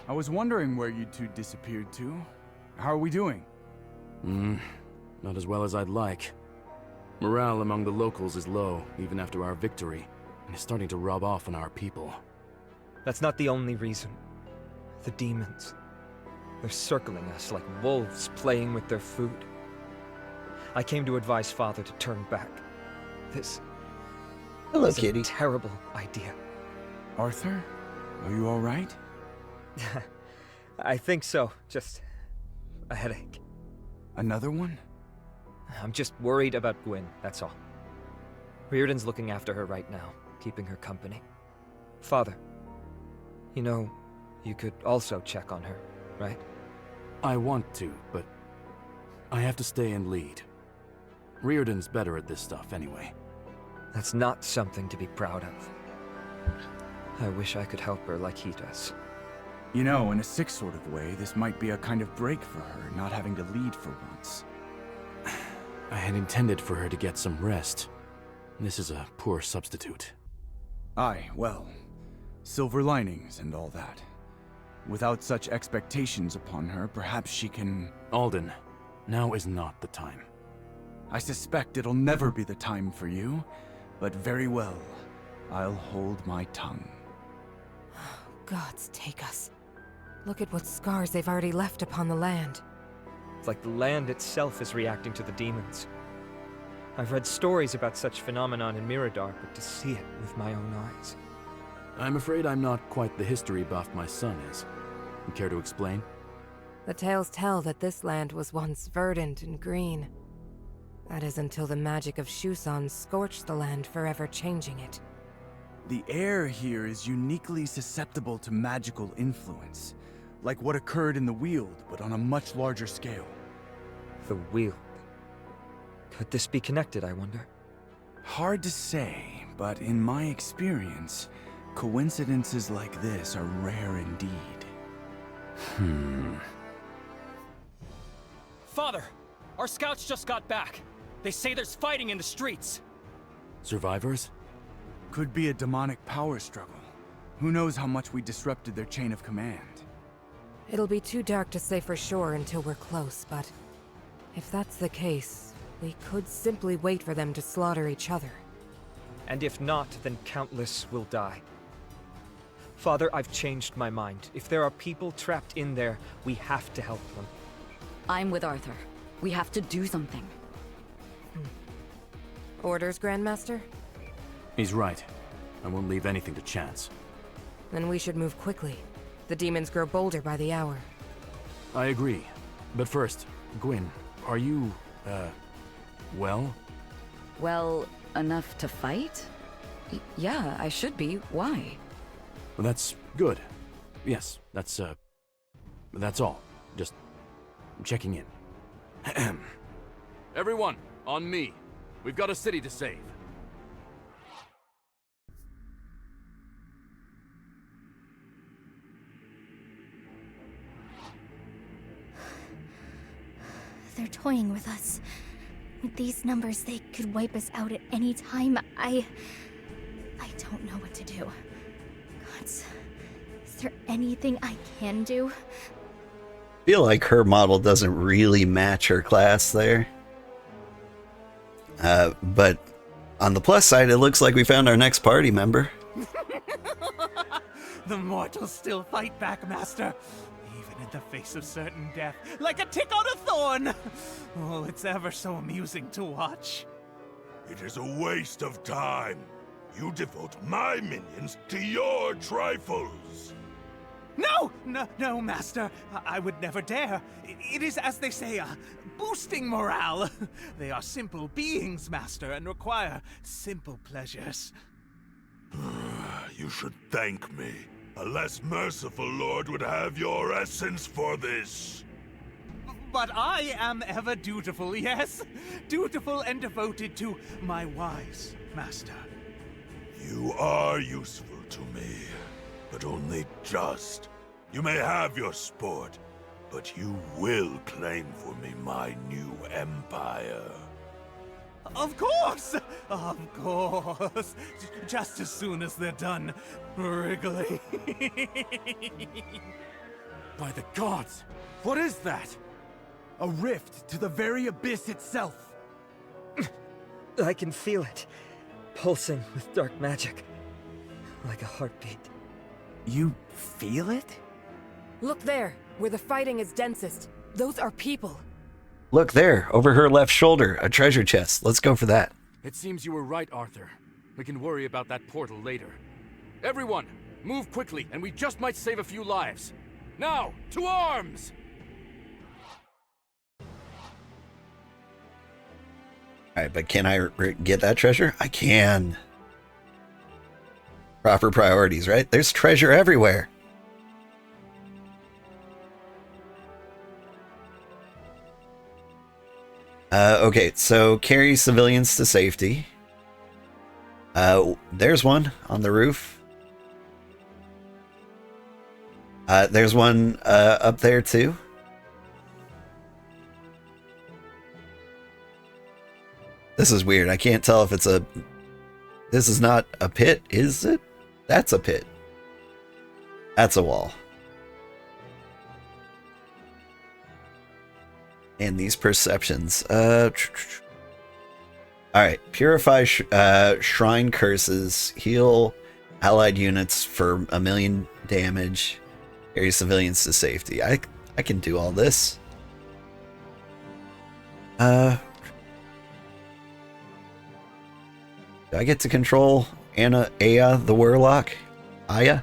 I was wondering where you two disappeared to. How are we doing? Not as well as I'd like. Morale among the locals is low, even after our victory, and is starting to rub off on our people. That's not the only reason. The demons. They're circling us like wolves playing with their food. I came to advise Father to turn back. This Hello, is kitty. a terrible idea. Arthur? Are you alright? I think so. Just a headache. Another one? I'm just worried about Gwyn, that's all. Reardon's looking after her right now, keeping her company. Father, you know, you could also check on her, right? I want to, but I have to stay and lead. Reardon's better at this stuff anyway. That's not something to be proud of. I wish I could help her like he does. You know, in a sick sort of way, this might be a kind of break for her, not having to lead for once. I had intended for her to get some rest. This is a poor substitute. Aye, well, silver linings and all that. Without such expectations upon her, perhaps she can... Alden, now is not the time. I suspect it'll never be the time for you, but very well. I'll hold my tongue. Gods take us. Look at what scars they've already left upon the land. It's like the land itself is reacting to the demons. I've read stories about such phenomenon in Mirador, but to see it with my own eyes. I'm afraid I'm not quite the history buff my son is. You care to explain? The tales tell that this land was once verdant and green. That is until the magic of Shusan scorched the land, forever changing it. The air here is uniquely susceptible to magical influence, like what occurred in the Weald, but on a much larger scale. The Weald. Could this be connected, I wonder? Hard to say, but in my experience, coincidences like this are rare indeed. Father! Our scouts just got back. They say there's fighting in the streets. Survivors? Could be a demonic power struggle. Who knows how much we disrupted their chain of command. It'll be too dark to say for sure until we're close, but if that's the case, we could simply wait for them to slaughter each other. And if not, then countless will die. Father, I've changed my mind. If there are people trapped in there, we have to help them. I'm with Arthur. We have to do something. Orders, Grandmaster? He's right. I won't leave anything to chance. Then we should move quickly. The demons grow bolder by the hour. I agree. But first, Gwyn, are you, well? Well, enough to fight? Yeah, I should be. Why? Well, that's good. Yes, that's all. Just checking in. Everyone, on me. We've got a city to save. They're toying with us. With these numbers, they could wipe us out at any time. I don't know what to do. Gods, is there anything I can do? Feel like her model doesn't really match her class there. But on the plus side, it looks like we found our next party member. The mortals still fight back, Master. Even in the face of certain death, like a tick on a thorn. Oh, it's ever so amusing to watch. It is a waste of time. You devote my minions to your trifles. No, Master. I would never dare. It is, as they say, boosting morale. They are simple beings, Master, and require simple pleasures. You should thank me. A less merciful lord would have your essence for this. But I am ever dutiful, yes? Dutiful and devoted to my wise Master. You are useful to me, but only just. You may have your sport, but you will claim for me my new empire. Of course! Of course! Just as soon as they're done wriggling. By the gods! What is that? A rift to the very abyss itself. I can feel it, pulsing with dark magic, like a heartbeat. You feel it? Look there, where the fighting is densest. Those are people. Look there, over her left shoulder, a treasure chest. Let's go for that. It seems you were right, Arthur. We can worry about that portal later. Everyone, move quickly, and we just might save a few lives. Now, to arms! Alright, but can I get that treasure? I can. Proper priorities, right? There's treasure everywhere. Okay, so carry civilians to safety. There's one on the roof. There's one up there too. This is weird. I can't tell if it's a... This is not a pit, is it? That's a pit. That's a wall. And these perceptions. Alright. Purify shrine curses. Heal allied units for 1,000,000 damage. Carry civilians to safety. I can do all this. Do I get to control Aya the Warlock? Aya?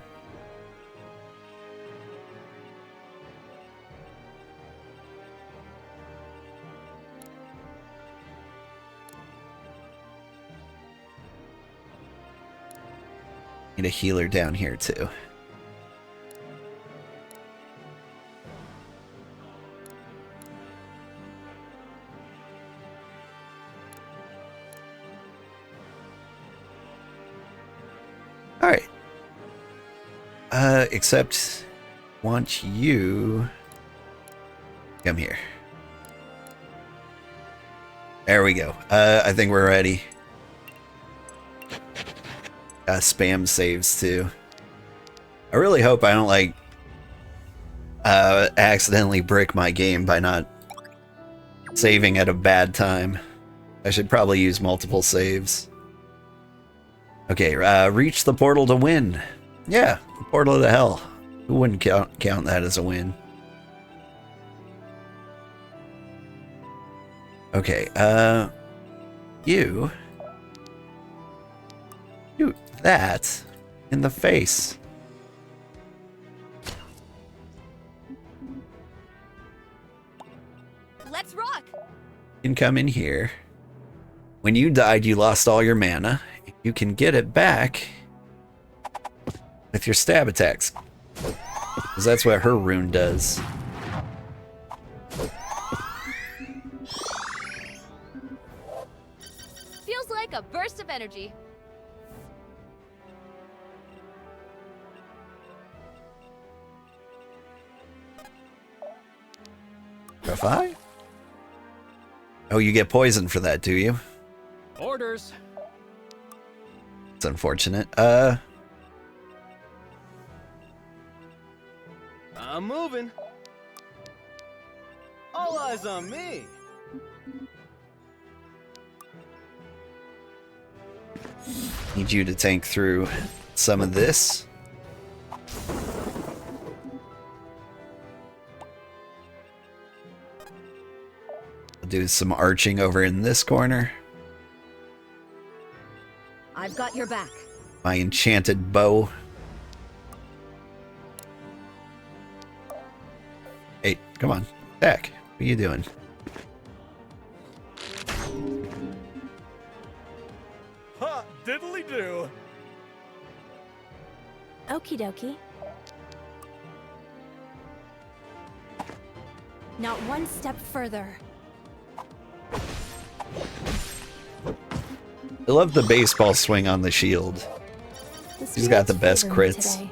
Need a healer down here too. Alright. Except want you come here. There we go. I think we're ready. Spam saves too. I really hope I don't like accidentally brick my game by not saving at a bad time. I should probably use multiple saves. Okay, reach the portal to win. Yeah, portal to hell. Who wouldn't count that as a win? Okay, you shoot that in the face. Let's rock. You can come in here. When you died, you lost all your mana. You can get it back with your stab attacks. Because that's what her rune does. Feels like a burst of energy. Purify? Oh, you get poisoned for that, do you? Orders. It's unfortunate. I'm moving. All eyes on me. Need you to tank through some of this. I'll do some arching over in this corner. I've got your back. My enchanted bow. Hey, come on. Back. What are you doing? Ha! Diddly do. Okie dokie. Not one step further. I love the baseball swing on the shield. He's got the best crits.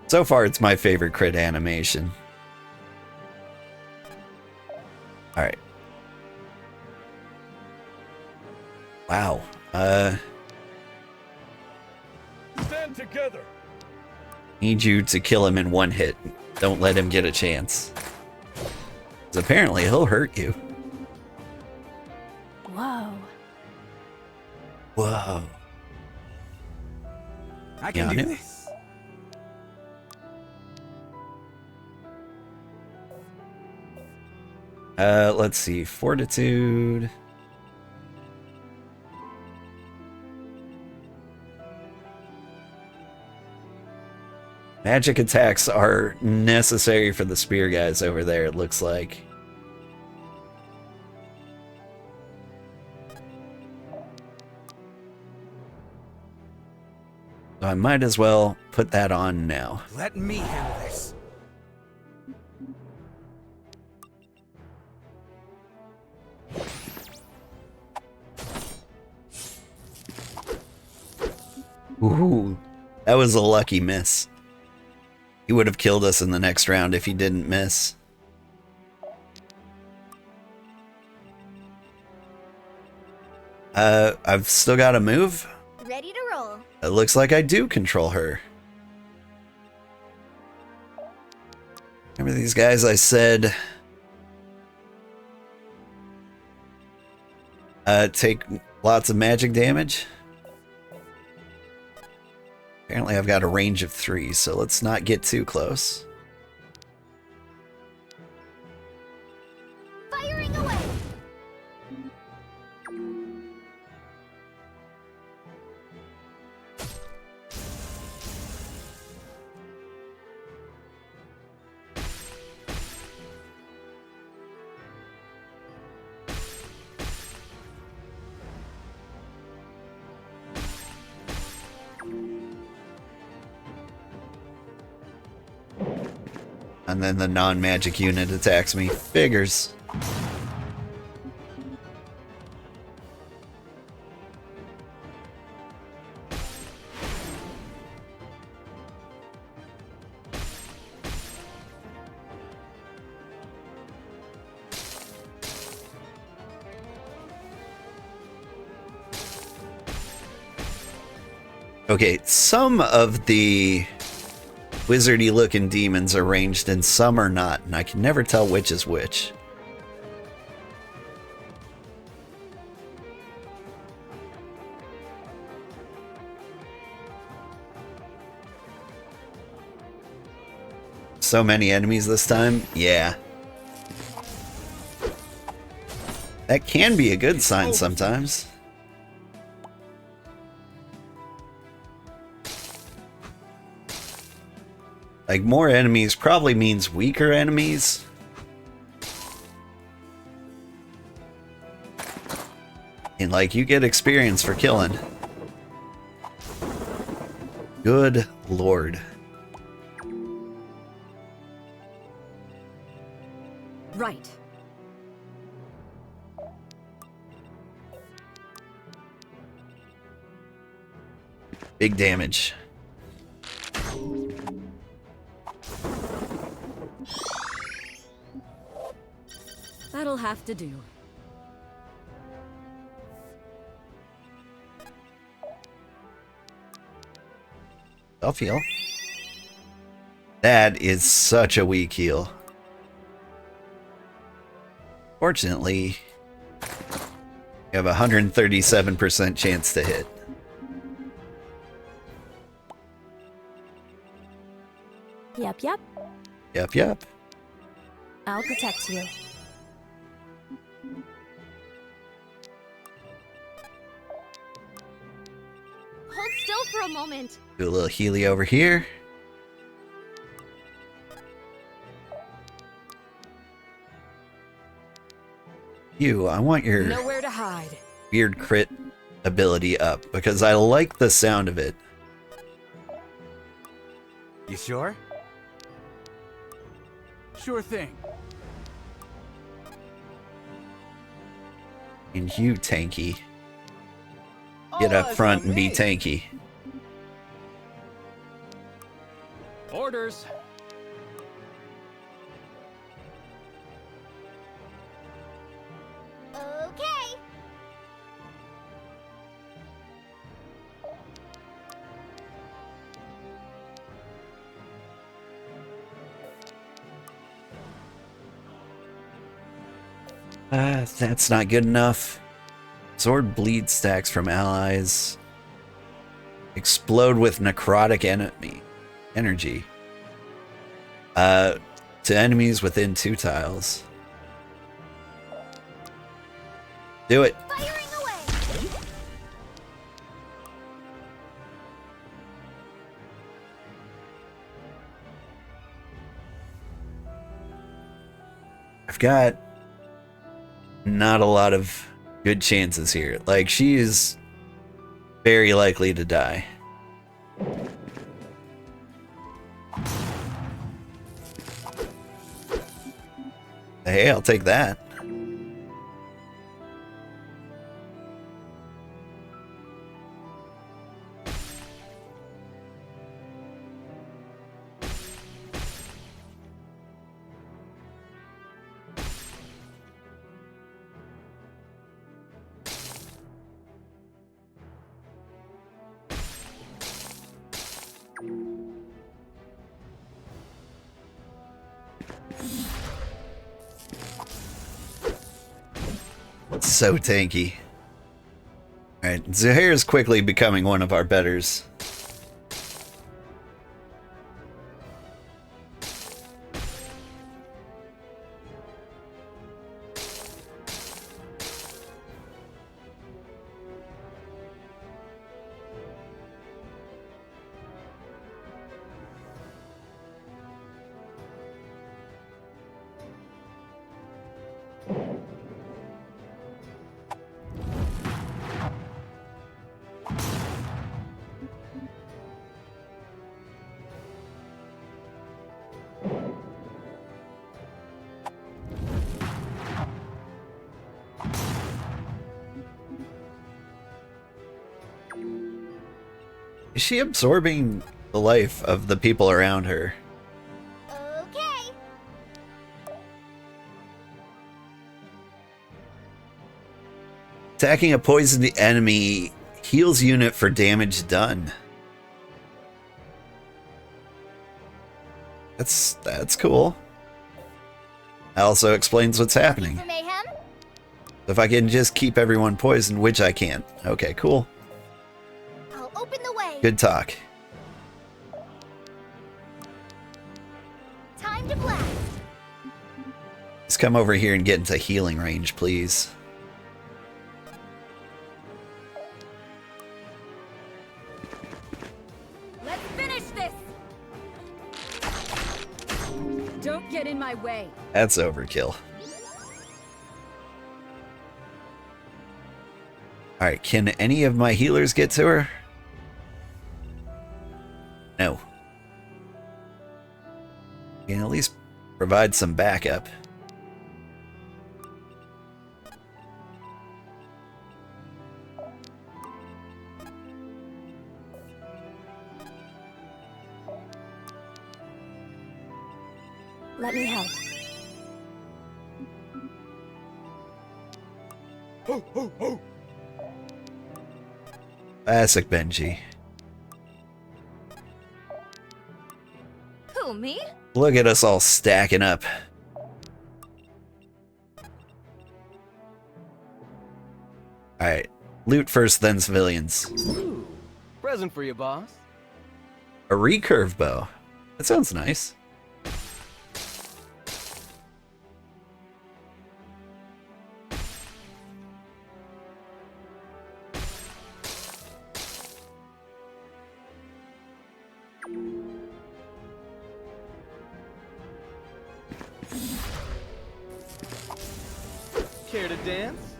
So far, it's my favorite crit animation. Alright. Wow. Stand together. Need you to kill him in one hit. Don't let him get a chance. 'Cause apparently he'll hurt you. Whoa. Whoa. I can do Yeah, this. Let's see. Fortitude. Magic attacks are necessary for the spear guys over there, it looks like. So I might as well put that on now. Let me handle this. Ooh, that was a lucky miss. He would have killed us in the next round if he didn't miss. I've still got to move. Ready to roll. It looks like I do control her. Remember these guys I said take lots of magic damage? Apparently I've got a range of 3, so let's not get too close. Firing away. And then the non-magic unit attacks me. Figures. Okay, some of the wizardy looking demons are ranged and some are not, and I can never tell which is which. So many enemies this time? Yeah. That can be a good sign sometimes. Like, more enemies probably means weaker enemies. And, like, you get experience for killing. Good lord. Right. Big damage. That'll have to do. Self heal. That is such a weak heal. Fortunately, you have a 137% chance to hit. Yep, yep. Yep, yep. I'll protect you. Hold still for a moment. Do a little healy over here. You, I want your Nowhere to hide. weird crit ability up because I like the sound of it. You sure? Sure thing. And you, tanky. Get up front and be tanky. Orders. Okay. That's not good enough. Sword bleed stacks from allies. Explode with necrotic energy. To enemies within 2 tiles. Do it. Firing away. I've got not a lot of good chances here. Like, she is very likely to die. Hey, I'll take that. So tanky. Alright, Zuhair is quickly becoming one of our betters. Is she absorbing the life of the people around her? Okay. Attacking a poisoned enemy heals unit for damage done. That's cool. That also explains what's happening. For mayhem? If I can just keep everyone poisoned, which I can't. Okay, cool. I'll open the way. Good talk. Time to blast. Let's come over here and get into healing range, please. Let's finish this! Don't get in my way. That's overkill. Alright, can any of my healers get to her? No. You can at least provide some backup. Let me help. Classic Benji. Who, me? Look at us all stacking up. Alright. Loot first, then civilians. Ooh, present for you, boss. A recurve bow. That sounds nice. Care to dance?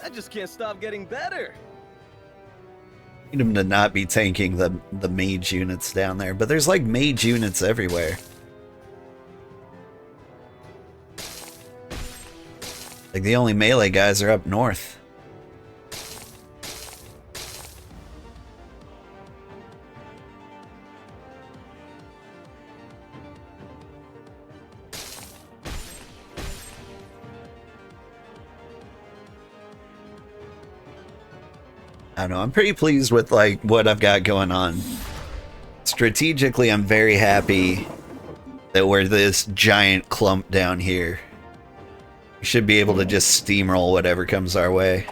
I just can't stop getting better. Need him to not be tanking the mage units down there, but there's like mage units everywhere. Like the only melee guys are up north. I don't know, I'm pretty pleased with like what I've got going on. Strategically, I'm very happy that we're this giant clump down here. We should be able to just steamroll whatever comes our way.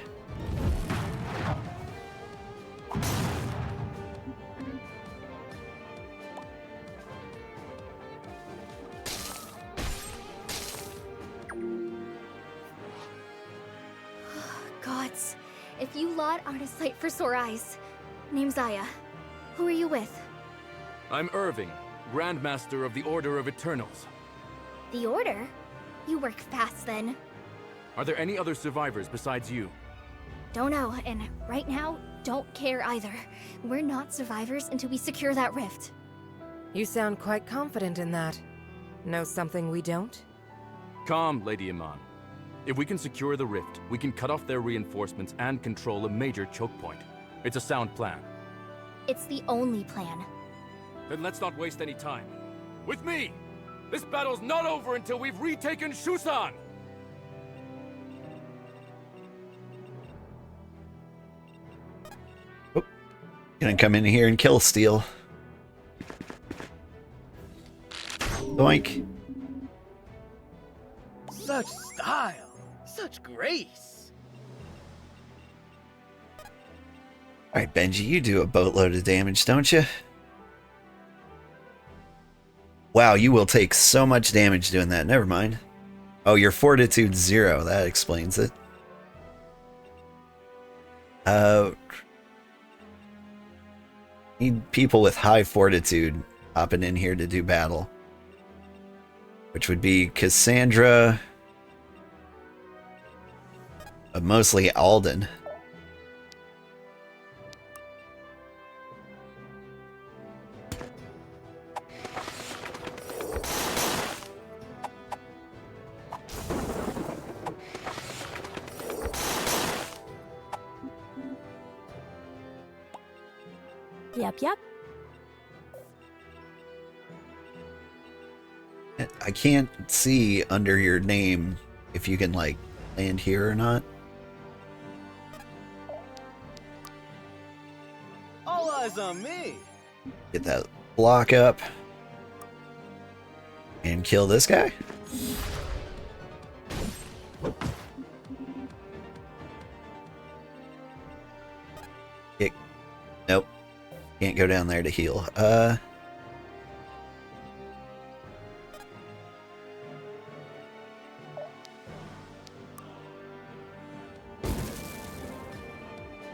Gods, if you lot aren't a sight for sore eyes. Name's Aya. Who are you with? I'm Irving, Grandmaster of the Order of Eternals. The Order? You work fast then. Are there any other survivors besides you? Don't know, and right now, don't care either. We're not survivors until we secure that rift. You sound quite confident in that. Know something we don't? Calm, Lady Iman. If we can secure the rift, we can cut off their reinforcements and control a major choke point. It's a sound plan. It's the only plan. Then let's not waste any time. With me! This battle's not over until we've retaken Shusan! Oh, gonna come in here and kill Steel. Doink. Such style, such grace. Alright, Benji, you do a boatload of damage, don't you? Wow, you will take so much damage doing that. Never mind. Oh, your fortitude's 0. That explains it. Need people with high fortitude hopping in here to do battle. Which would be Cassandra. But mostly Alden. Yep. I can't see under your name if you can, like, land here or not. All eyes on me. Get that block up. And kill this guy. Kick. Nope. Can't go down there to heal.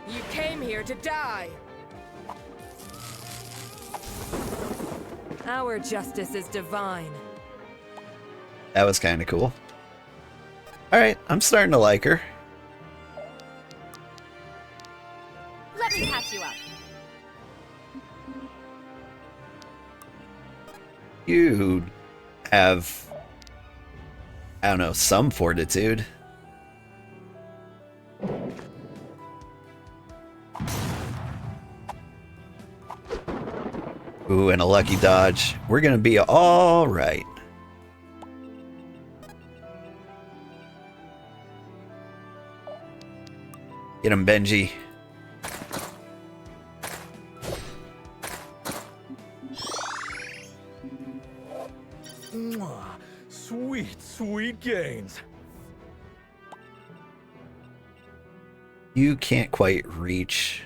You came here to die. Our justice is divine. That was kind of cool. Alright, I'm starting to like her. Let me patch you up. You have, I don't know, some fortitude. Ooh, and a lucky dodge. We're gonna be all right. Get him, Benji. Mwah. Sweet, sweet gains. You can't quite reach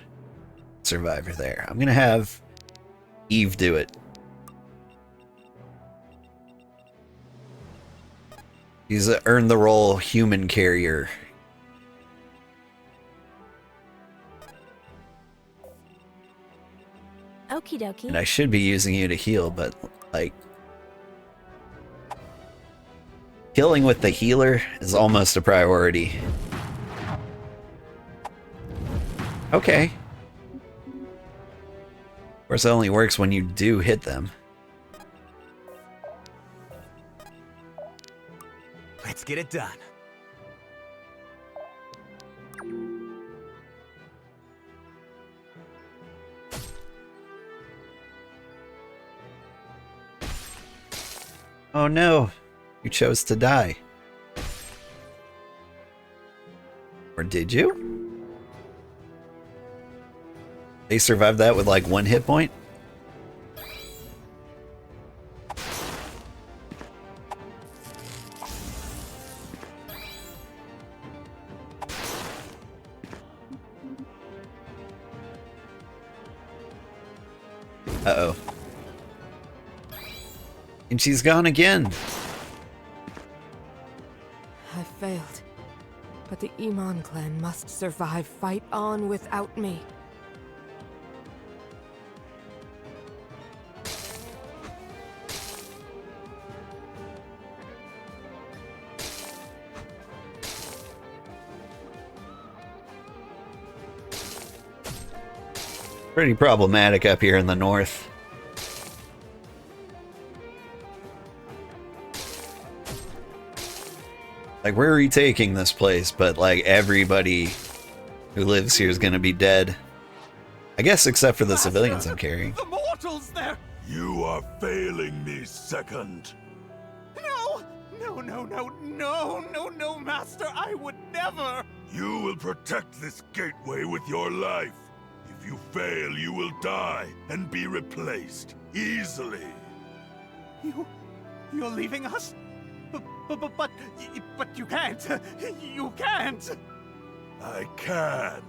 Survivor there. I'm gonna have Eve do it. He's a earn the role human carrier. Okie dokie. And I should be using you to heal, but like killing with the healer is almost a priority. Okay. Of course, it only works when you do hit them. Let's get it done. Oh no, you chose to die. Or did you? They survived that with like 1 hit point? Uh-oh. And she's gone again. I failed. But the Iman clan must survive. Fight on without me. Pretty problematic up here in the north. Like, we're retaking this place, but like everybody who lives here is gonna be dead. I guess except for the civilians I'm carrying. The mortals there! You are failing me, second. No! No, Master! I would never! You will protect this gateway with your life. If you fail, you will die and be replaced easily. You're leaving us? But you can't. You can't. I can.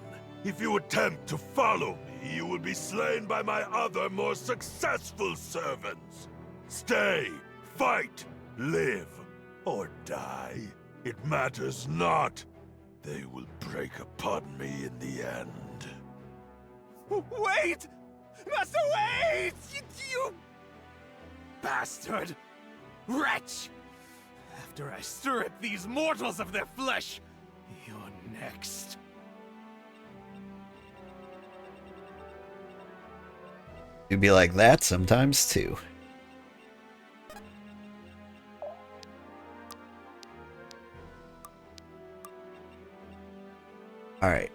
If you attempt to follow me, you will be slain by my other, more successful servants. Stay, fight, live, or die. It matters not. They will break upon me in the end. Wait! Master, wait! You bastard! Wretch! After I strip these mortals of their flesh, you're next. You'd be like that sometimes too. Alright,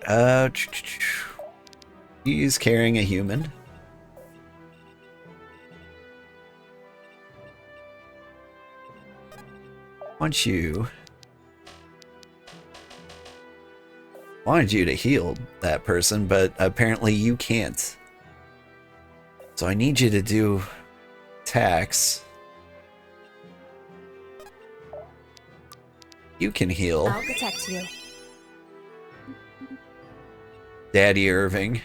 he's carrying a human. Wanted you to heal that person, but apparently you can't. So I need you to do attacks. You can heal. I'll protect you. Daddy Irving.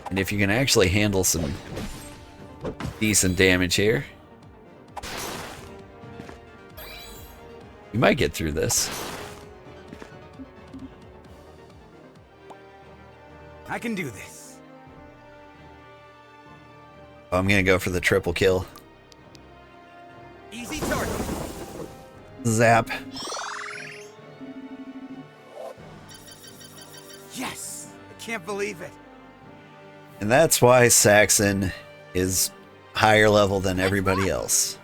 And if you can actually handle some decent damage here, you might get through this. I can do this. Oh, I'm gonna go for the triple kill. Easy target. Zap. Yes! I can't believe it. And that's why Saxon is higher level than everybody else.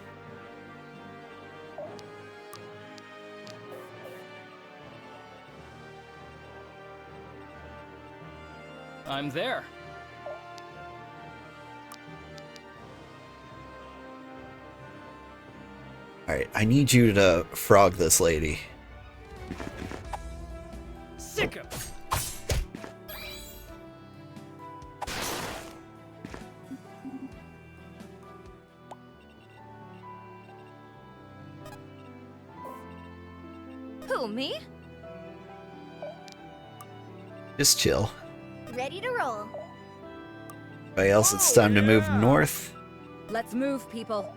I'm there. Alright, I need you to frog this lady. Sick him. Who, me? Just chill. Ready to roll. Everybody else, it's time to move north. Let's move, people.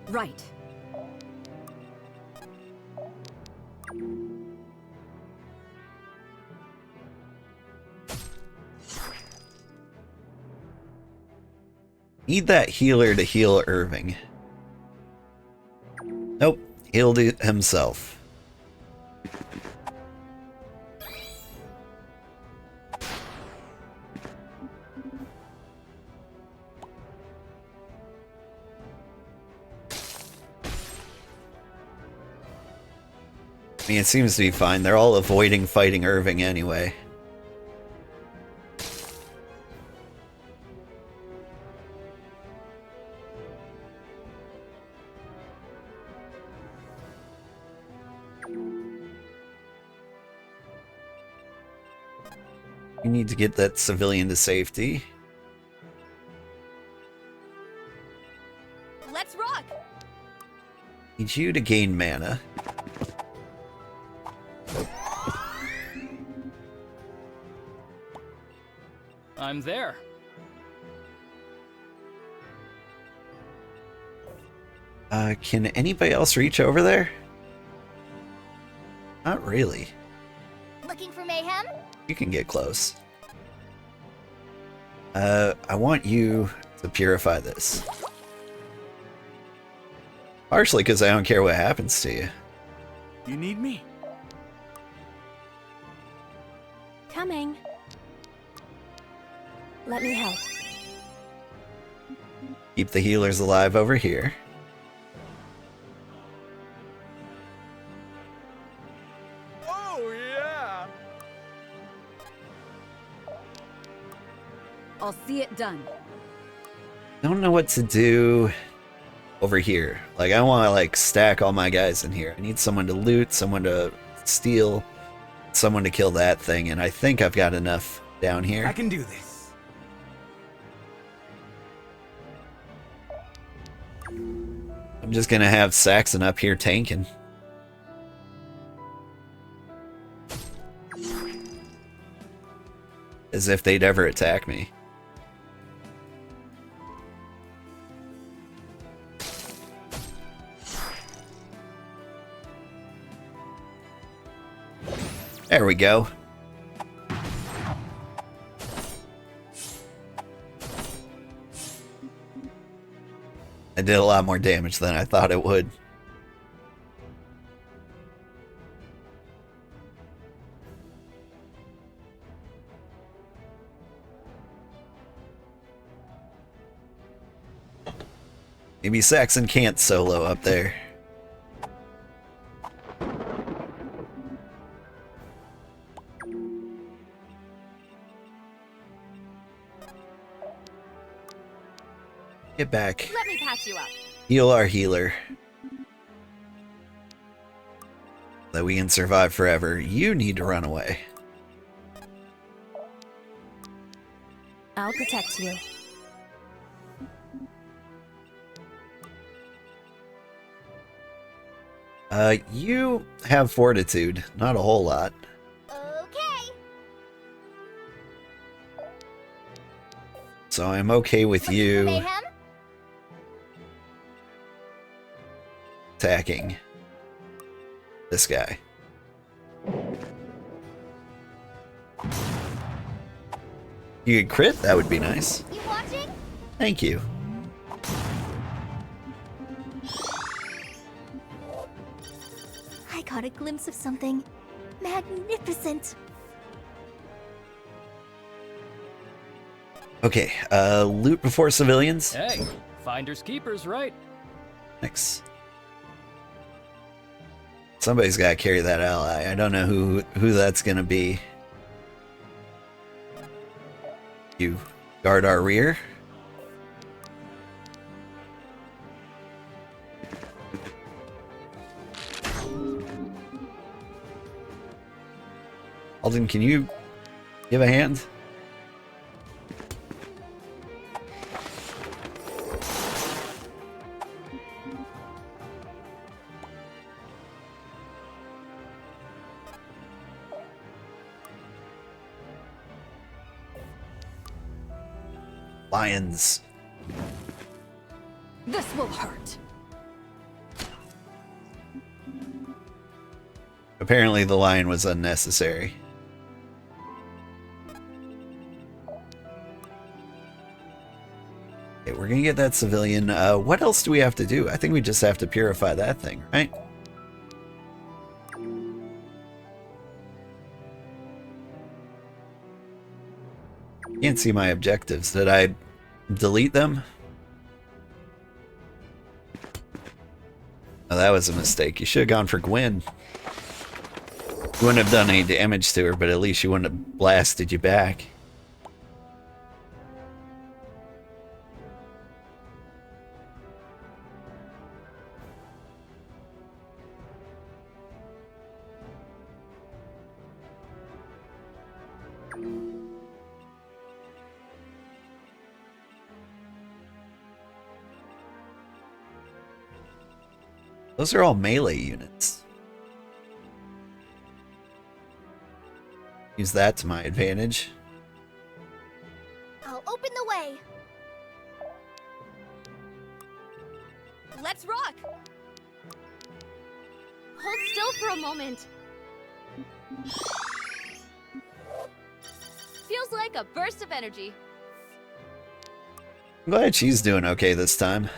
Right. Need that healer to heal Irving. Nope, healed himself. I mean, it seems to be fine. They're all avoiding fighting Irving anyway. You need to get that civilian to safety. Let's rock! Need you to gain mana. I'm there. Can anybody else reach over there? Not really. Looking for mayhem? You can get close. I want you to purify this. Partially because I don't care what happens to you. You need me? Coming. Let me help. Keep the healers alive over here. Oh, yeah! I'll see it done. Don't know what to do over here. Like, I want to, like, stack all my guys in here. I need someone to loot, someone to steal, someone to kill that thing, and I think I've got enough down here. I can do this. I'm just gonna have Saxon up here tanking. As if they'd ever attack me. There we go. It did a lot more damage than I thought it would. Maybe Saxon can't solo up there. Get back. Let me patch you up. Heal our healer. That we can survive forever. You need to run away. I'll protect you. You have fortitude. Not a whole lot. Okay. So I'm okay with Looking for you mayhem? attacking this guy. You could crit? That would be nice. You watching? Thank you. I caught a glimpse of something magnificent. Okay, loot before civilians. Hey, finders keepers, right? Thanks. Somebody's got to carry that ally. I don't know who that's going to be. You guard our rear. Alden, can you give a hand? Lions. This will hurt. Apparently the lion was unnecessary. Okay, we're gonna get that civilian. What else do we have to do? I think we just have to purify that thing, right? Can't see my objectives. Did I delete them? Oh, that was a mistake. You should have gone for Gwen. You wouldn't have done any damage to her, but at least she wouldn't have blasted you back. Those are all melee units. Use that to my advantage. I'll open the way. Let's rock. Hold still for a moment. Feels like a burst of energy. I'm glad she's doing okay this time.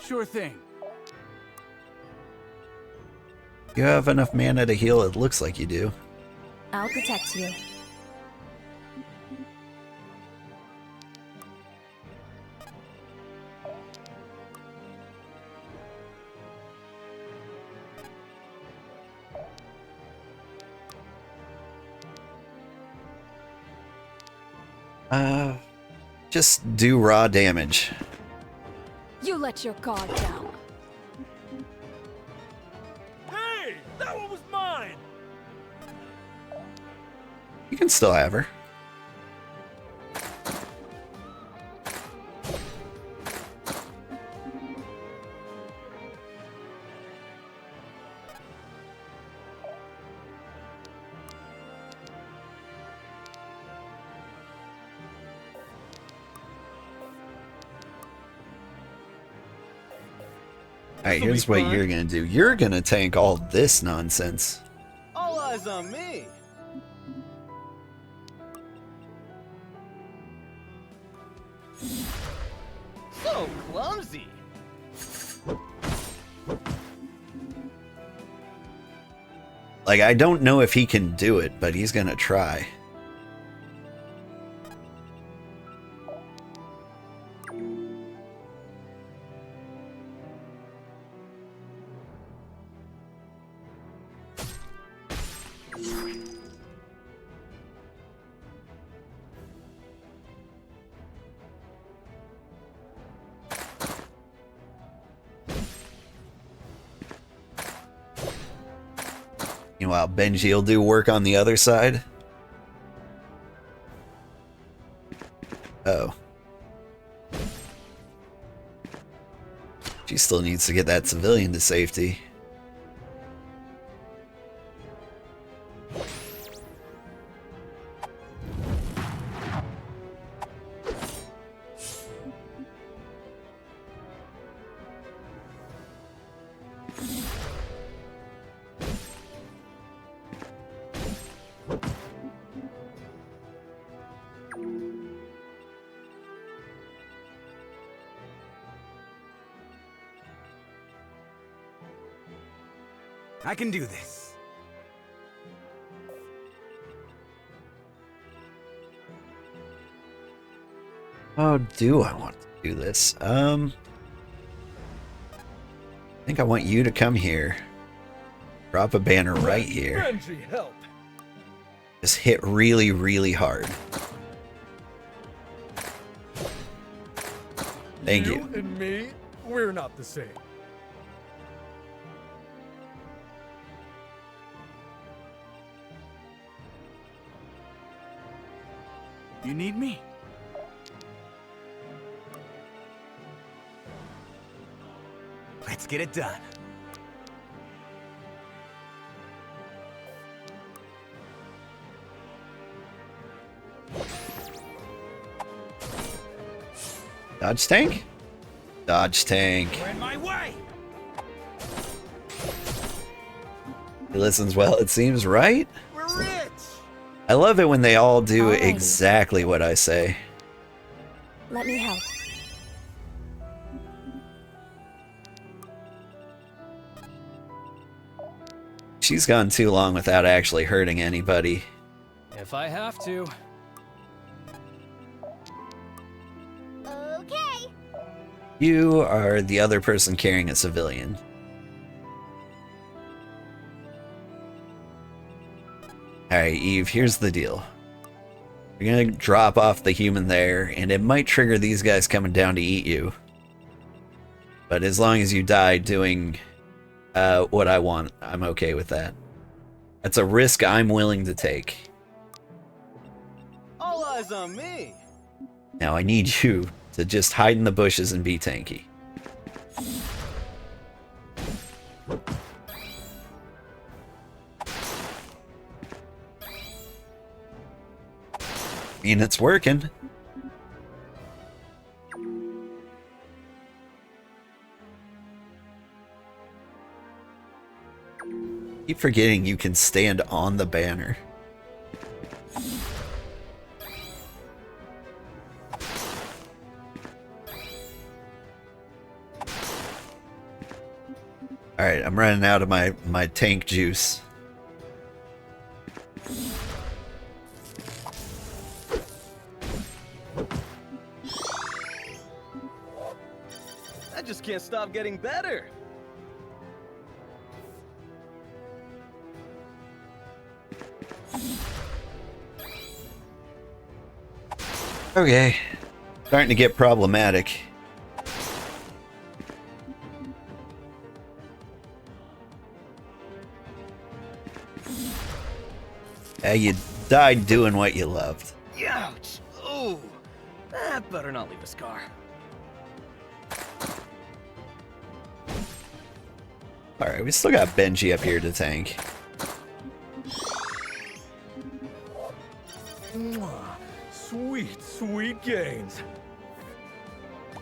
Sure thing. You have enough mana to heal, it looks like you do. I'll protect you. Just do raw damage. You let your guard down. Hey, that one was mine. You can still have her. Alright, here's what you're gonna do. You're gonna tank all this nonsense. All eyes on me. So clumsy. Like, I don't know if he can do it, but he's gonna try. Meanwhile, Benji will do work on the other side. Oh. She still needs to get that civilian to safety. I can do this. How do I want to do this? I think I want you to come here. Drop a banner right here. Benji, help. Just hit really, really hard. Thank you. You and me, we're not the same. You need me? Let's get it done. Dodge tank? Dodge tank. We're in my way! He listens well, it seems, right? We're rich! I love it when they all do Alrighty. exactly what I say. Let me help. She's gone too long without actually hurting anybody. If I have to. Okay. You are the other person carrying a civilian. Alright, Eve, here's the deal. You're gonna drop off the human there, and it might trigger these guys coming down to eat you. But as long as you die doing what I want, I'm okay with that. That's a risk I'm willing to take. All eyes on me. Now I need you to just hide in the bushes and be tanky. mean, it's working. Keep forgetting you can stand on the banner. Alright, I'm running out of my tank juice. I just can't stop getting better. Okay, starting to get problematic. Yeah, you died doing what you loved. Ouch! Ooh, that better not leave a scar. Alright, we still got Benji up here to tank. Sweet, sweet gains.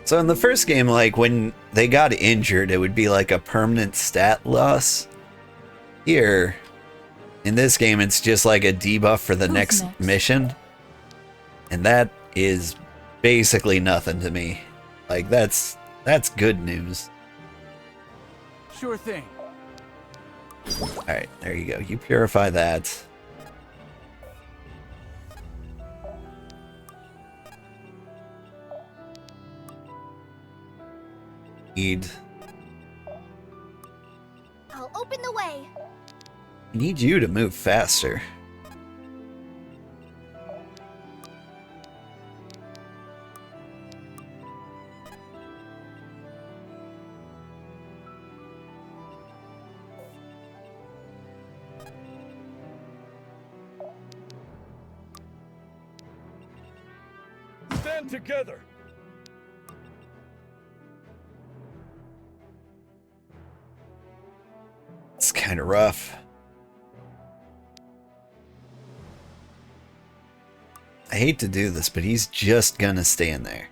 So in the first game, like, when they got injured, it would be like a permanent stat loss. Here, in this game, it's just like a debuff for the next mission. And that is basically nothing to me. Like, that's good news. Sure thing. Alright, there you go. You purify that. I'll open the way. Need you to move faster. Stand together. It's kind of rough. I hate to do this, but he's just gonna stand there.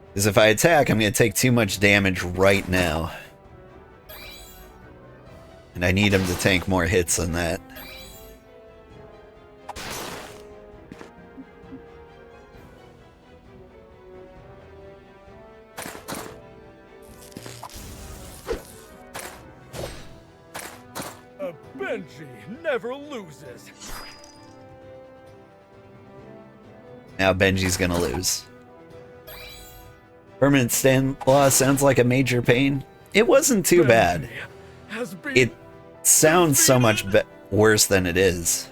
Because if I attack, I'm gonna take too much damage right now. And I need him to tank more hits than that. Benji never loses. Now Benji's gonna lose. Permanent stand loss sounds like a major pain. It wasn't too bad. It sounds so much worse than it is.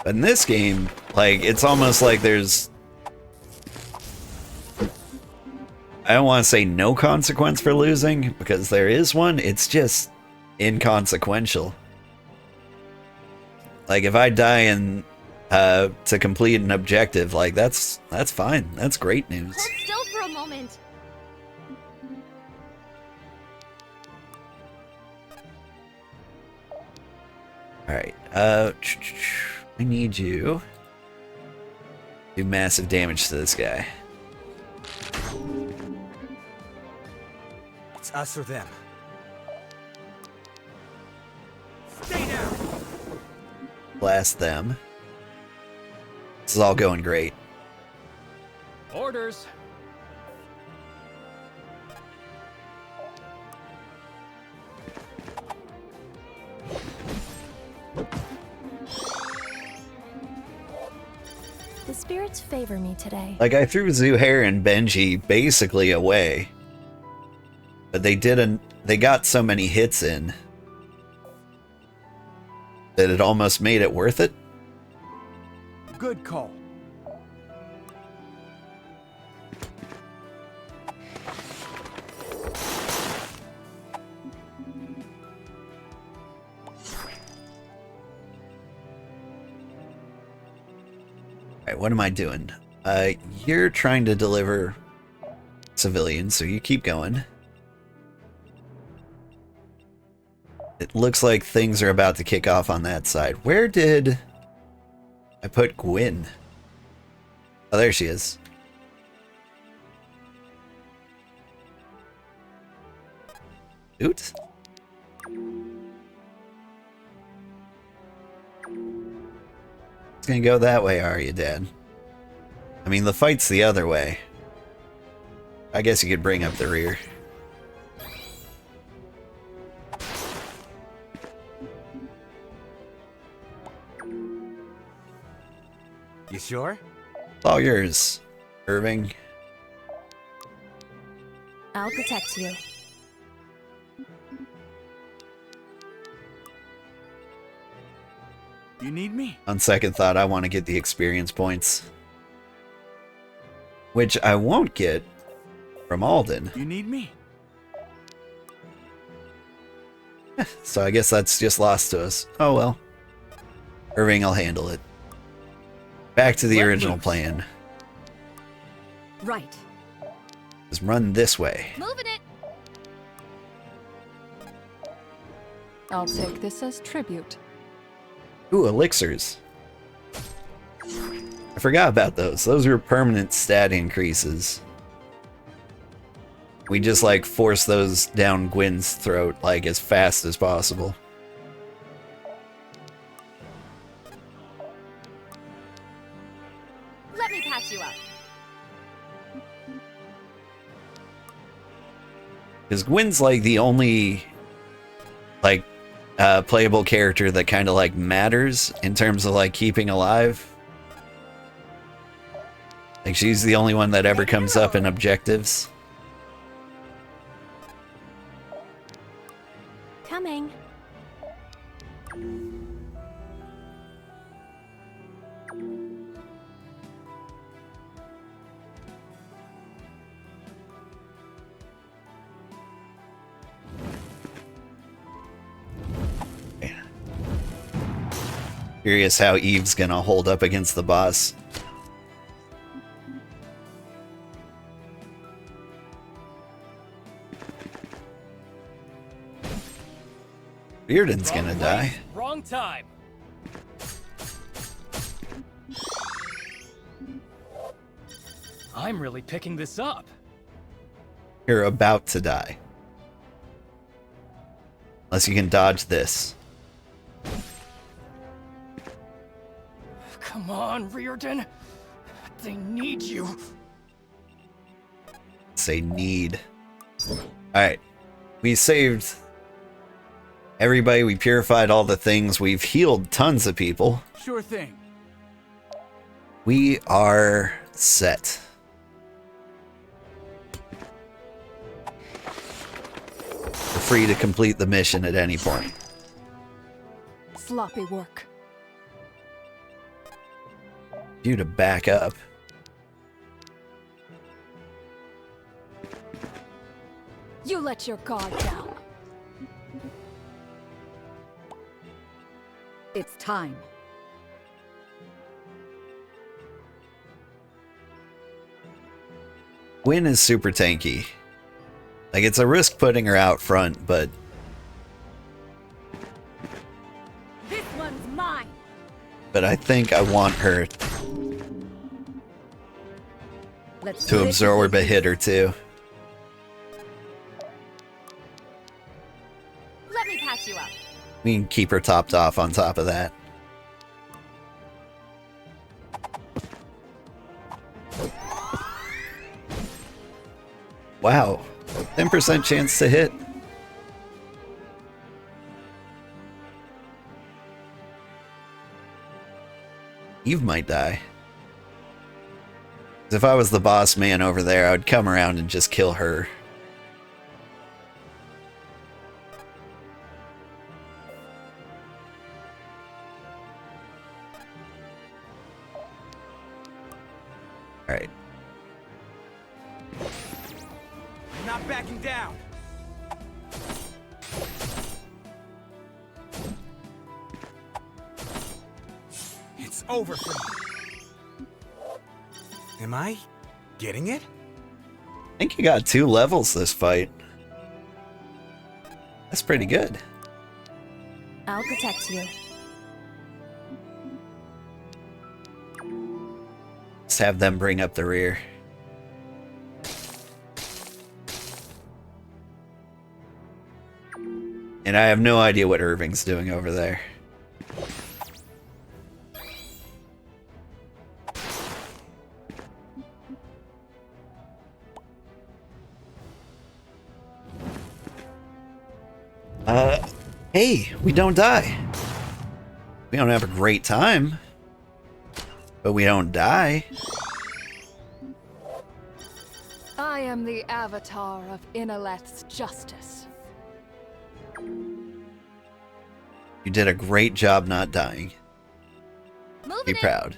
But in this game, like, it's almost like there's... I don't want to say no consequence for losing, because there is one. It's just inconsequential. Like, if I die and to complete an objective, like, that's fine. That's great news. Hold still for a moment. Alright, I need you to do massive damage to this guy. It's us or them. Stay down. Blast them. This is all going great. Orders. The spirits favor me today. Like, I threw Zuhair and Benji basically away. But they got so many hits in that it almost made it worth it. Good call. Alright, what am I doing? You're trying to deliver civilians, so you keep going. It looks like things are about to kick off on that side. Where did I put Gwyn? Oh, there she is. Oops. It's gonna go that way, are you, Dad? I mean, the fight's the other way. I guess you could bring up the rear. You sure? It's all yours, Irving. I'll protect you. You need me? On second thought, I want to get the experience points. Which I won't get from Alden. You need me? So I guess that's just lost to us. Oh well. Irving, I'll handle it. Back to the original plan. Right. Just run this way. Moving it. I'll take this as tribute. Ooh, elixirs. I forgot about those. Those are permanent stat increases. We just like force those down Gwyn's throat like as fast as possible. Let me patch you up. Because Gwyn's like the only like playable character that kind of like matters in terms of like keeping alive. Like she's the only one that ever comes up in objectives. Coming. Curious how Eve's gonna hold up against the boss. Bearden's gonna die. Wrong time. I'm really picking this up. You're about to die. Unless you can dodge this. Come on, Reardon. They need you. Say need. Alright. We saved everybody. We purified all the things. We've healed tons of people. Sure thing. We are set. We're free to complete the mission at any point. Sloppy work. You to back up. You let your guard down. It's time. Gwyn is super tanky. Like, it's a risk putting her out front, but This one's mine. I think I want her Let's to absorb a hit or two. Let me patch you up. We can keep her topped off on top of that. Wow. 10% chance to hit. Eve might die. 'Cause if I was the boss man over there, I would come around and just kill her. Alright. Not backing down. It's over for me. Am I getting it? I think you got 2 levels this fight. That's pretty good. I'll protect you. Let's have them bring up the rear. And I have no idea what Irving's doing over there. Hey, we don't die. We don't have a great time, but we don't die. I am the avatar of Inalet's justice. You did a great job not dying. Be proud.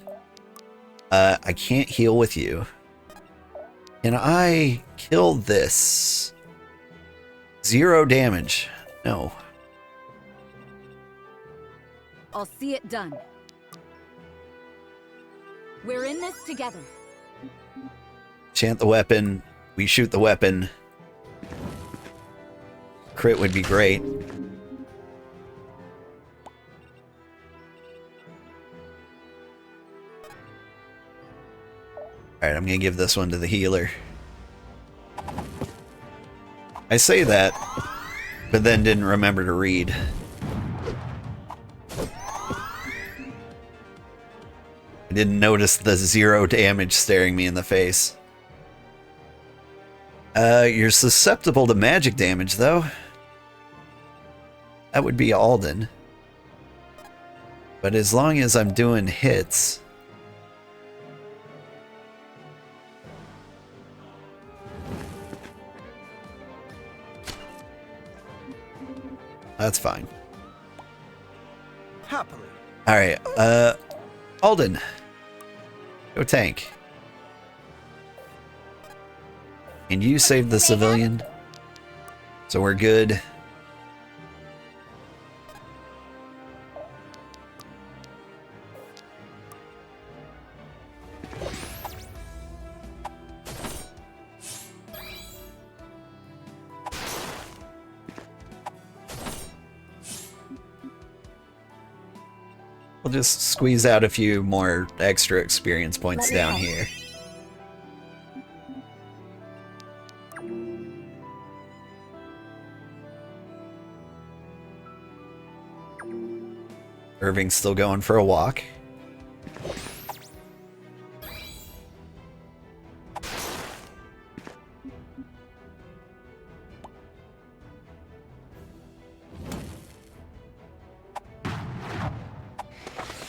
I can't heal with you. Can I kill this? 0 damage. No. I'll see it done. We're in this together. Chant the weapon. We shoot the weapon. Crit would be great. Alright, I'm gonna give this one to the healer. I say that, but then didn't remember to read. I didn't notice the 0 damage staring me in the face. You're susceptible to magic damage, though. That would be Alden. But as long as I'm doing hits... That's fine. Happily. Alright, Alden. Go tank. And you saved the civilian. So we're good. We'll just squeeze out a few more extra experience points down here. Irving's still going for a walk.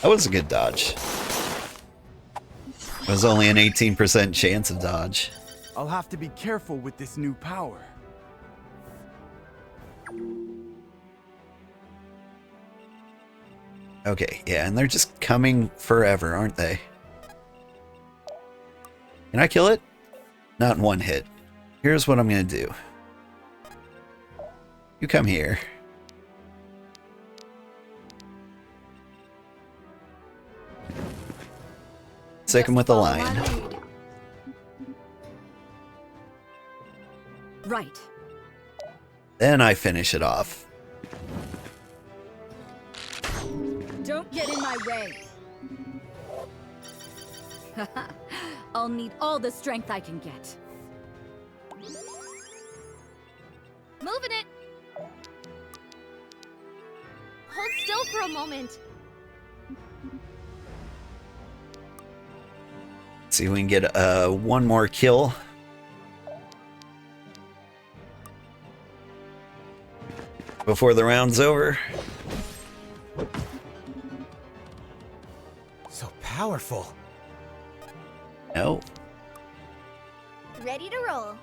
That was a good dodge. It was only an 18% chance of dodge. I'll have to be careful with this new power. Okay, yeah, and they're just coming forever, aren't they? Can I kill it? Not in one hit. Here's what I'm gonna do. You come here. Sick him with the lion. Right. Then I finish it off. Don't get in my way. I'll need all the strength I can get. Moving it. Hold still for a moment. See if we can get one more kill. Before the round's over. So powerful. No. Ready to roll.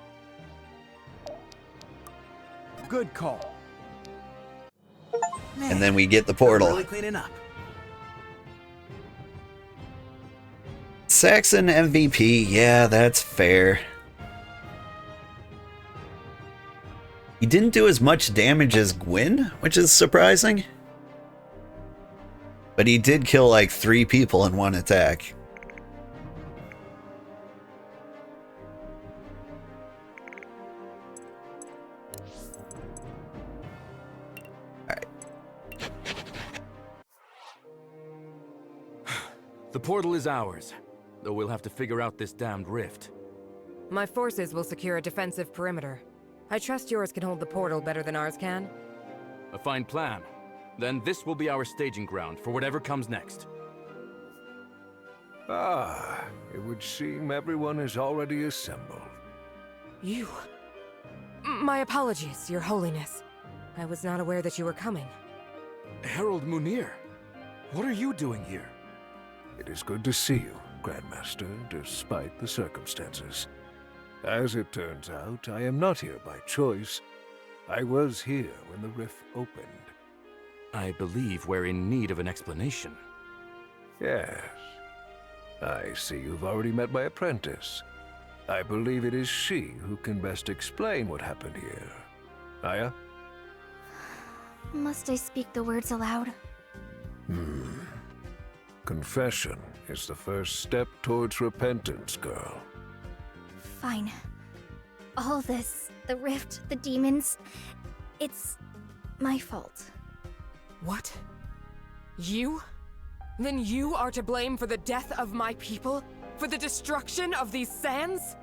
Good call. And then we get the portal. Really cleaning up. Saxon MVP, yeah, that's fair. He didn't do as much damage as Gwyn, which is surprising. But he did kill like 3 people in one attack. Alright. The portal is ours, though we'll have to figure out this damned rift. My forces will secure a defensive perimeter. I trust yours can hold the portal better than ours can. A fine plan. Then this will be our staging ground for whatever comes next. Ah, it would seem everyone is already assembled. You... My apologies, Your Holiness. I was not aware that you were coming. Herald Munir, what are you doing here? It is good to see you, Grandmaster, despite the circumstances. As it turns out, I am not here by choice. I was here when the rift opened. I believe we're in need of an explanation. Yes. I see you've already met my apprentice. I believe it is she who can best explain what happened here. Aya? Must I speak the words aloud? Confession is the first step towards repentance, girl. Fine. All this, the rift, the demons, it's my fault. What? You? Then you are to blame for the death of my people? For the destruction of these sands?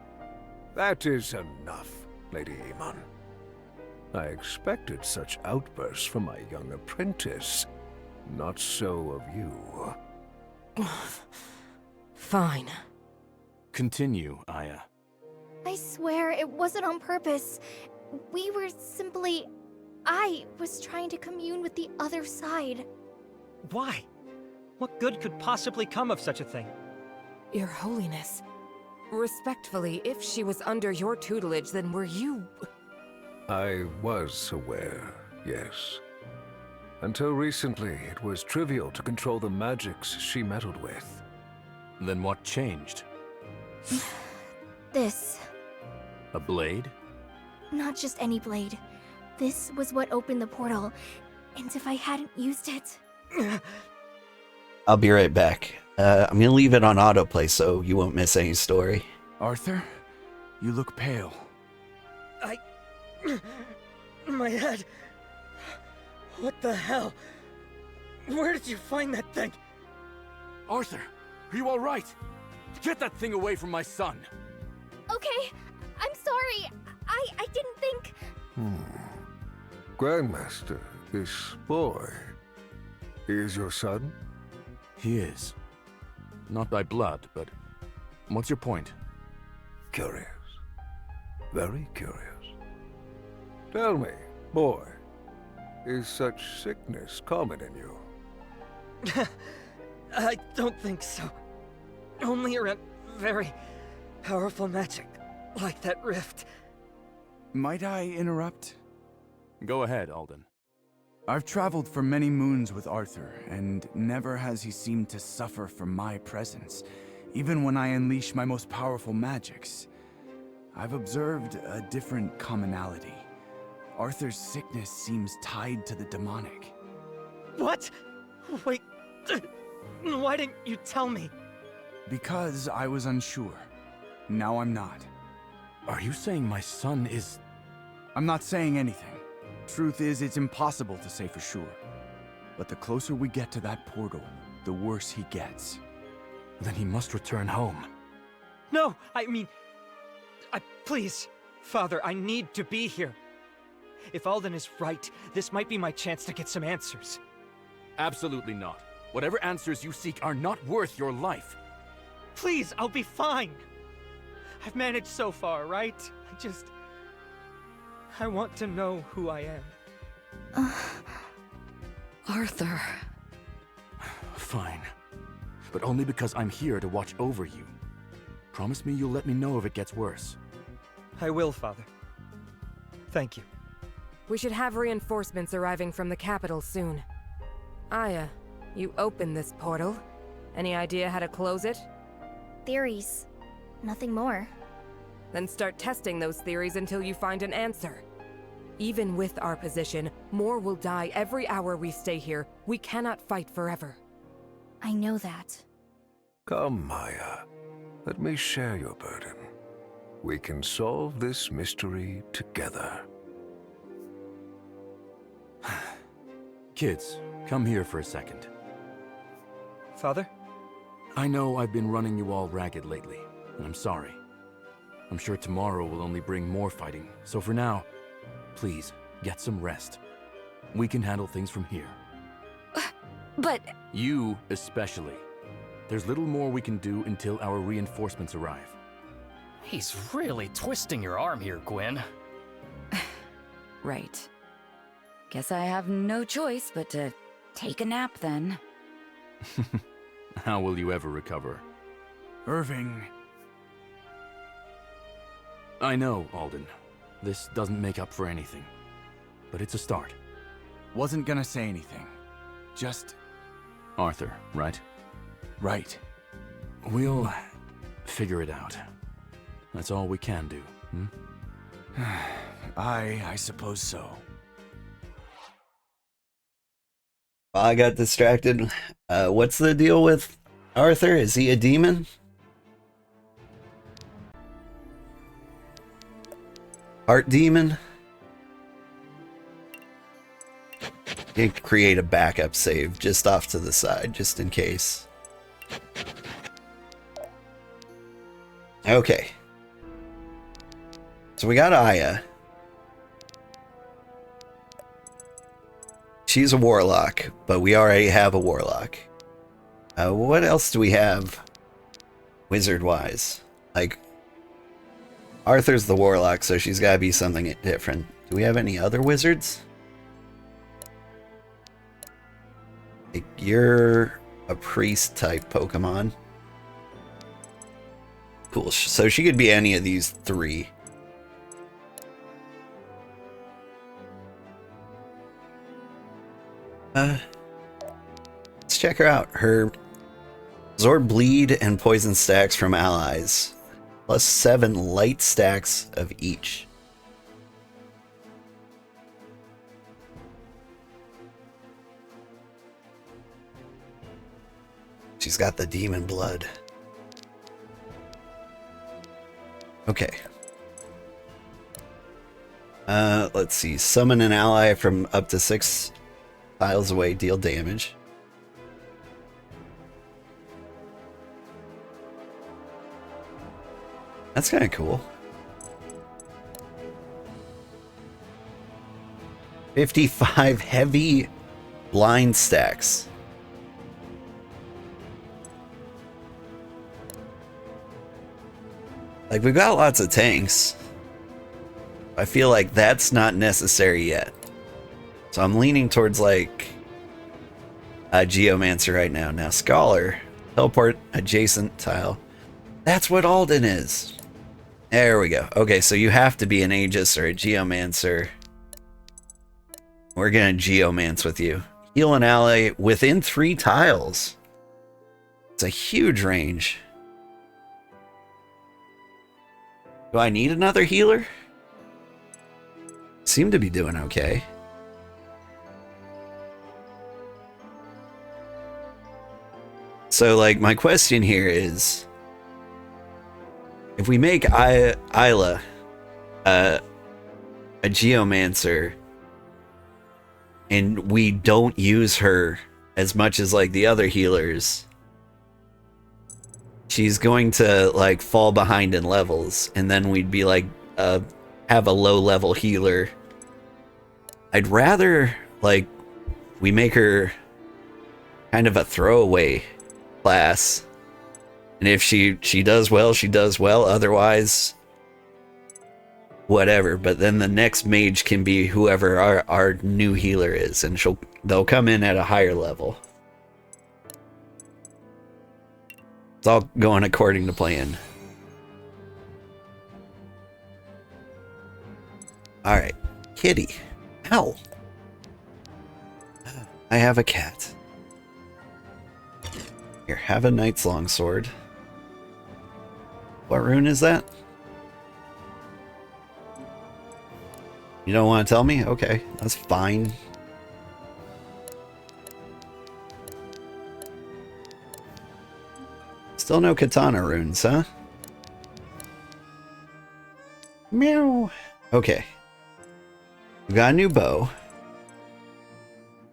That is enough, Lady Iman. I expected such outbursts from my young apprentice. Not so of you. Fine. Continue, Aya. I swear it wasn't on purpose. We were simply... I was trying to commune with the other side. Why? What good could possibly come of such a thing? Your Holiness, respectfully, if she was under your tutelage, then were you... I was aware, yes. Until recently, it was trivial to control the magics she meddled with. Then what changed? This. A blade? Not just any blade. This was what opened the portal, and if I hadn't used it... I'll be right back. I'm gonna leave it on autoplay so you won't miss any story. Arthur, you look pale. My head... What the hell? Where did you find that thing? Arthur, are you alright? Get that thing away from my son! Okay, I'm sorry. I didn't think... Grandmaster, this boy... He is your son? He is. Not by blood, but... What's your point? Curious. Very curious. Tell me, boy, is such sickness common in you? I don't think so. Only around very powerful magic, like that rift. Might I interrupt? Go ahead, Alden. I've traveled for many moons with Arthur, and never has he seemed to suffer from my presence, even when I unleash my most powerful magics. I've observed a different commonality. Arthur's sickness seems tied to the demonic. What? Wait, why didn't you tell me? Because I was unsure. Now I'm not. Are you saying my son is... I'm not saying anything. Truth is, it's impossible to say for sure. But the closer we get to that portal, the worse he gets. Then he must return home. No, I mean... please, Father, I need to be here. If Alden is right, this might be my chance to get some answers. Absolutely not. Whatever answers you seek are not worth your life. Please, I'll be fine. I've managed so far, right? I want to know who I am. Arthur. Fine. But only because I'm here to watch over you. Promise me you'll let me know if it gets worse. I will, Father. Thank you. We should have reinforcements arriving from the capital soon. Aya, you opened this portal. Any idea how to close it? Theories. Nothing more. Then start testing those theories until you find an answer. Even with our position, more will die every hour we stay here. We cannot fight forever. I know that. Come, Maya. Let me share your burden. We can solve this mystery together. Kids, come here for a second. Father? I know I've been running you all ragged lately, and I'm sorry. I'm sure tomorrow will only bring more fighting, so for now, please, get some rest. We can handle things from here. But... You, especially. There's little more we can do until our reinforcements arrive. He's really twisting your arm here, Gwen. Right. Guess I have no choice but to take a nap then. How will you ever recover? Irving. I know, Alden. This doesn't make up for anything. But it's a start. Wasn't gonna say anything. Just... Arthur, right? Right. We'll figure it out. That's all we can do, hmm? I suppose so. I got distracted. What's the deal with Arthur? Is he a demon? Heart demon? You can create a backup save just off to the side, just in case. Okay. So we got Aya. She's a warlock, but we already have a warlock. What else do we have wizard-wise? Like, Arthur's the warlock, so she's got to be something different. Do we have any other wizards? Like, you're a priest-type Pokemon. Cool, so she could be any of these three. Let's check her out. Her absorb bleed and poison stacks from allies, plus 7 light stacks of each. She's got the demon blood. Okay. Let's see. Summon an ally from up to 6 tiles away, deal damage. That's kind of cool. 55 heavy blind stacks. Like, we've got lots of tanks. I feel like that's not necessary yet. So I'm leaning towards, like, a Geomancer right now. Now, Scholar, teleport adjacent tile. That's what Alden is. There we go. Okay, so you have to be an Aegis or a Geomancer. We're gonna Geomance with you. Heal an ally within 3 tiles. It's a huge range. Do I need another healer? Seem to be doing okay. So, like, my question here is, if we make Isla a Geomancer and we don't use her as much as, like, the other healers, she's going to, like, fall behind in levels, and then we'd be like, have a low level healer. I'd rather, like, we make her kind of a throwaway class, and if she does well, she does well. Otherwise, whatever. But then the next mage can be whoever our new healer is, and they'll come in at a higher level. It's all going according to plan. Alright. Kitty. Ow. I have a cat. Here, have a knight's longsword. What rune is that? You don't want to tell me? Okay, that's fine. Still no katana runes, huh? Meow. Okay. We got a new bow.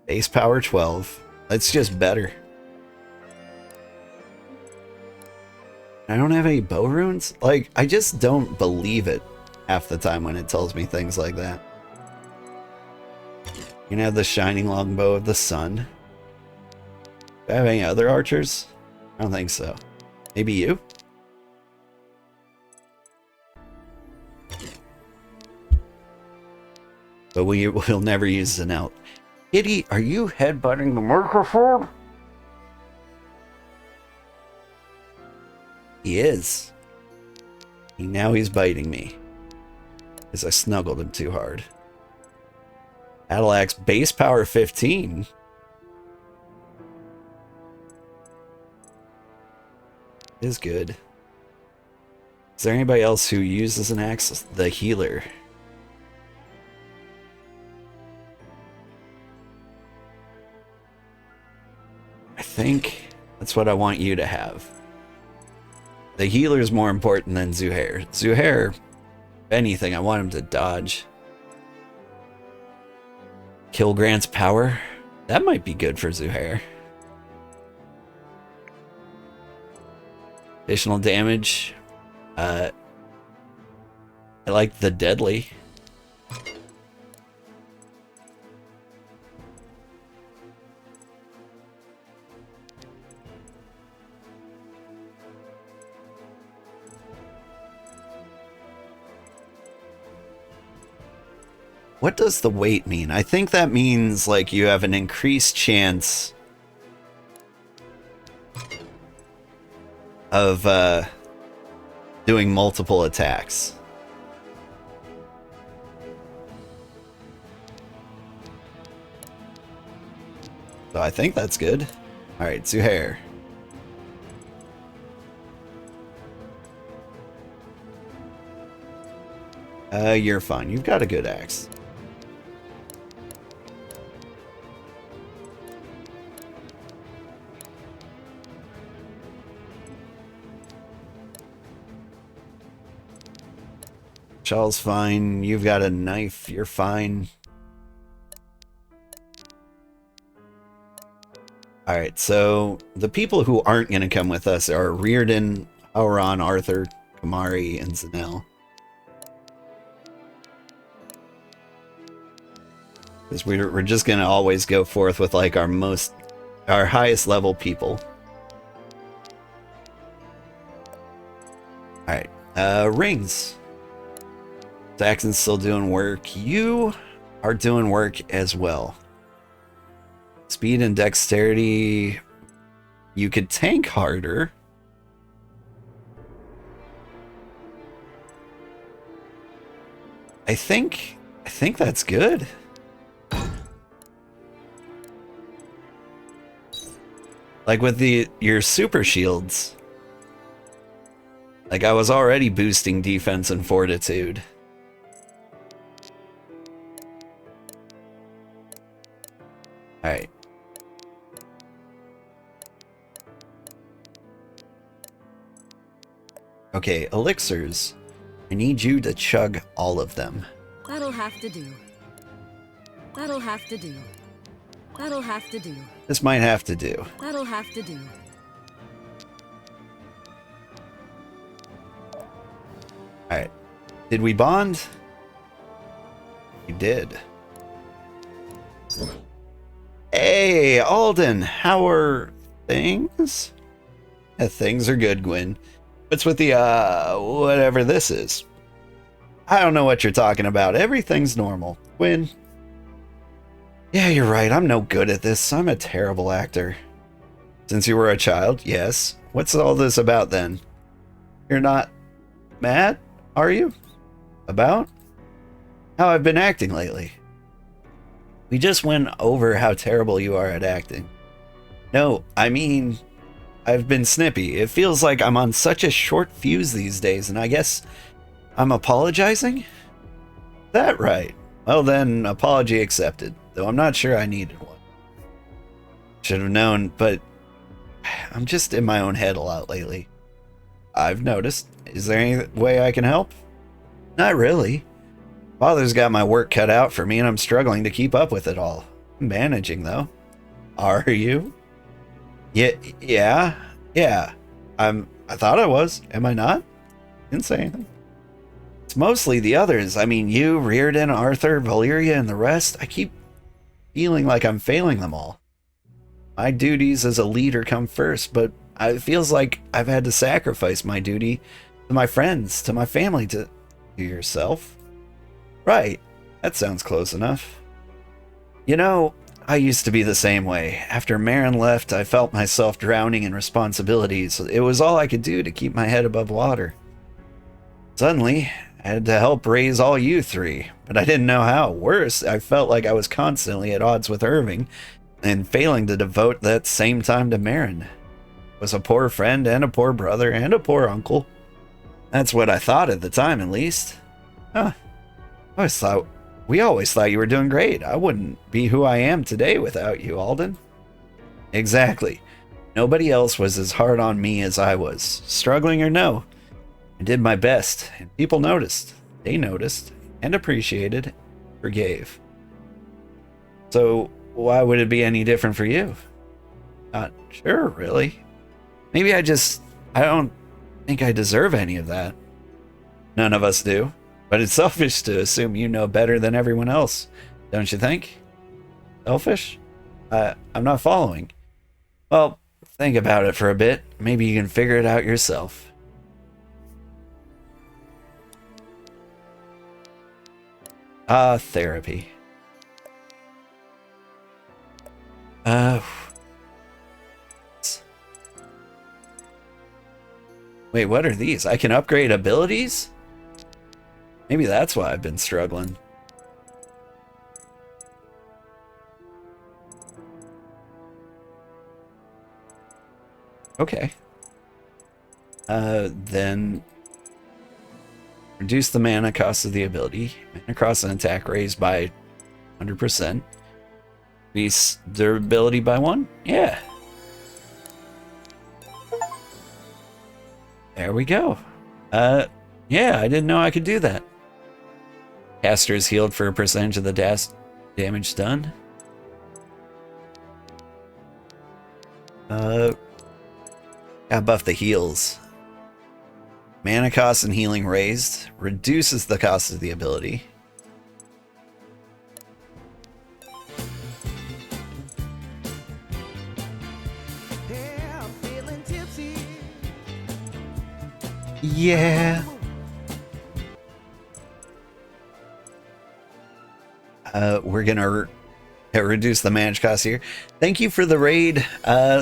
Base power 12. It's just better. I don't have any bow runes? Like, I just don't believe it half the time when it tells me things like that. You can have the shining longbow of the sun. Do I have any other archers? I don't think so. Maybe you? But we'll never use Zanel. Kitty, are you headbutting the microphone? He is. Now he's biting me. Because I snuggled him too hard. Battle-axe base power 15. Is good. Is there anybody else who uses an axe? The healer. I think that's what I want you to have. The healer is more important than Zuhair. Zuhair, if anything, I want him to dodge. Kill grants power. That might be good for Zuhair. Additional damage. I like the deadly. What does the weight mean? I think that means like you have an increased chance of doing multiple attacks. So I think that's good. Alright, Zuhair. You're fine. You've got a good axe. Shaw's fine. You've got a knife. You're fine. Alright, so the people who aren't going to come with us are Reardon, Auron, Arthur, Kamari, and Zanel. Because we're just going to always go forth with like our highest level people. Alright, rings. Saxon's still doing work. You are doing work as well. Speed and dexterity. You could tank harder. I think that's good. Like with your super shields. Like I was already boosting defense and fortitude. Alright. Okay, elixirs. I need you to chug all of them. That'll have to do. That'll have to do. That'll have to do. This might have to do. That'll have to do. Alright. Did we bond? We did. Hey, Alden, how are things? Yeah, things are good, Gwyn. What's with the, whatever this is? I don't know what you're talking about. Everything's normal. Gwyn? Yeah, you're right. I'm no good at this. I'm a terrible actor. Since you were a child, yes. What's all this about then? You're not mad, are you? About? How I've been acting lately. We just went over how terrible you are at acting. No, I mean, I've been snippy. It feels like I'm on such a short fuse these days, and I guess I'm apologizing? That right. Well then, apology accepted, though I'm not sure I needed one. Should have known, but I'm just in my own head a lot lately. I've noticed. Is there any way I can help? Not really. Father's got my work cut out for me and I'm struggling to keep up with it all. I'm managing though. Are you? Yeah. I'm I thought I was. Am I not? Didn't say anything. It's mostly the others. I mean, you, Reardon, Arthur, Valyria, and the rest. I keep feeling like I'm failing them all. My duties as a leader come first, but it feels like I've had to sacrifice my duty to my friends, to my family, to yourself. Right. That sounds close enough. You know, I used to be the same way. After Marin left, I felt myself drowning in responsibilities. It was all I could do to keep my head above water. Suddenly, I had to help raise all you three, but I didn't know how. Worse, I felt like I was constantly at odds with Irving and failing to devote that same time to Marin. I was a poor friend and a poor brother and a poor uncle. That's what I thought at the time, at least. Huh. We always thought you were doing great. I wouldn't be who I am today without you, Alden. Exactly. Nobody else was as hard on me as I was. Struggling or no, I did my best, and people noticed. They noticed, and appreciated, forgave. So, why would it be any different for you? Not sure, really. Maybe I don't think I deserve any of that. None of us do. But it's selfish to assume you know better than everyone else, don't you think? Selfish? I'm not following. Well, think about it for a bit. Maybe you can figure it out yourself. Therapy. Wait, what are these? I can upgrade abilities? Maybe that's why I've been struggling. Okay. Then reduce the mana cost of the ability. Mana cost and attack raised by 100%. Increase durability by 1? Yeah. There we go. Yeah, I didn't know I could do that. Caster is healed for a percentage of the damage done. Gotta buff the heals. Mana cost and healing raised. Reduces the cost of the ability. Yeah. We're gonna reduce the manage cost here. Thank you for the raid,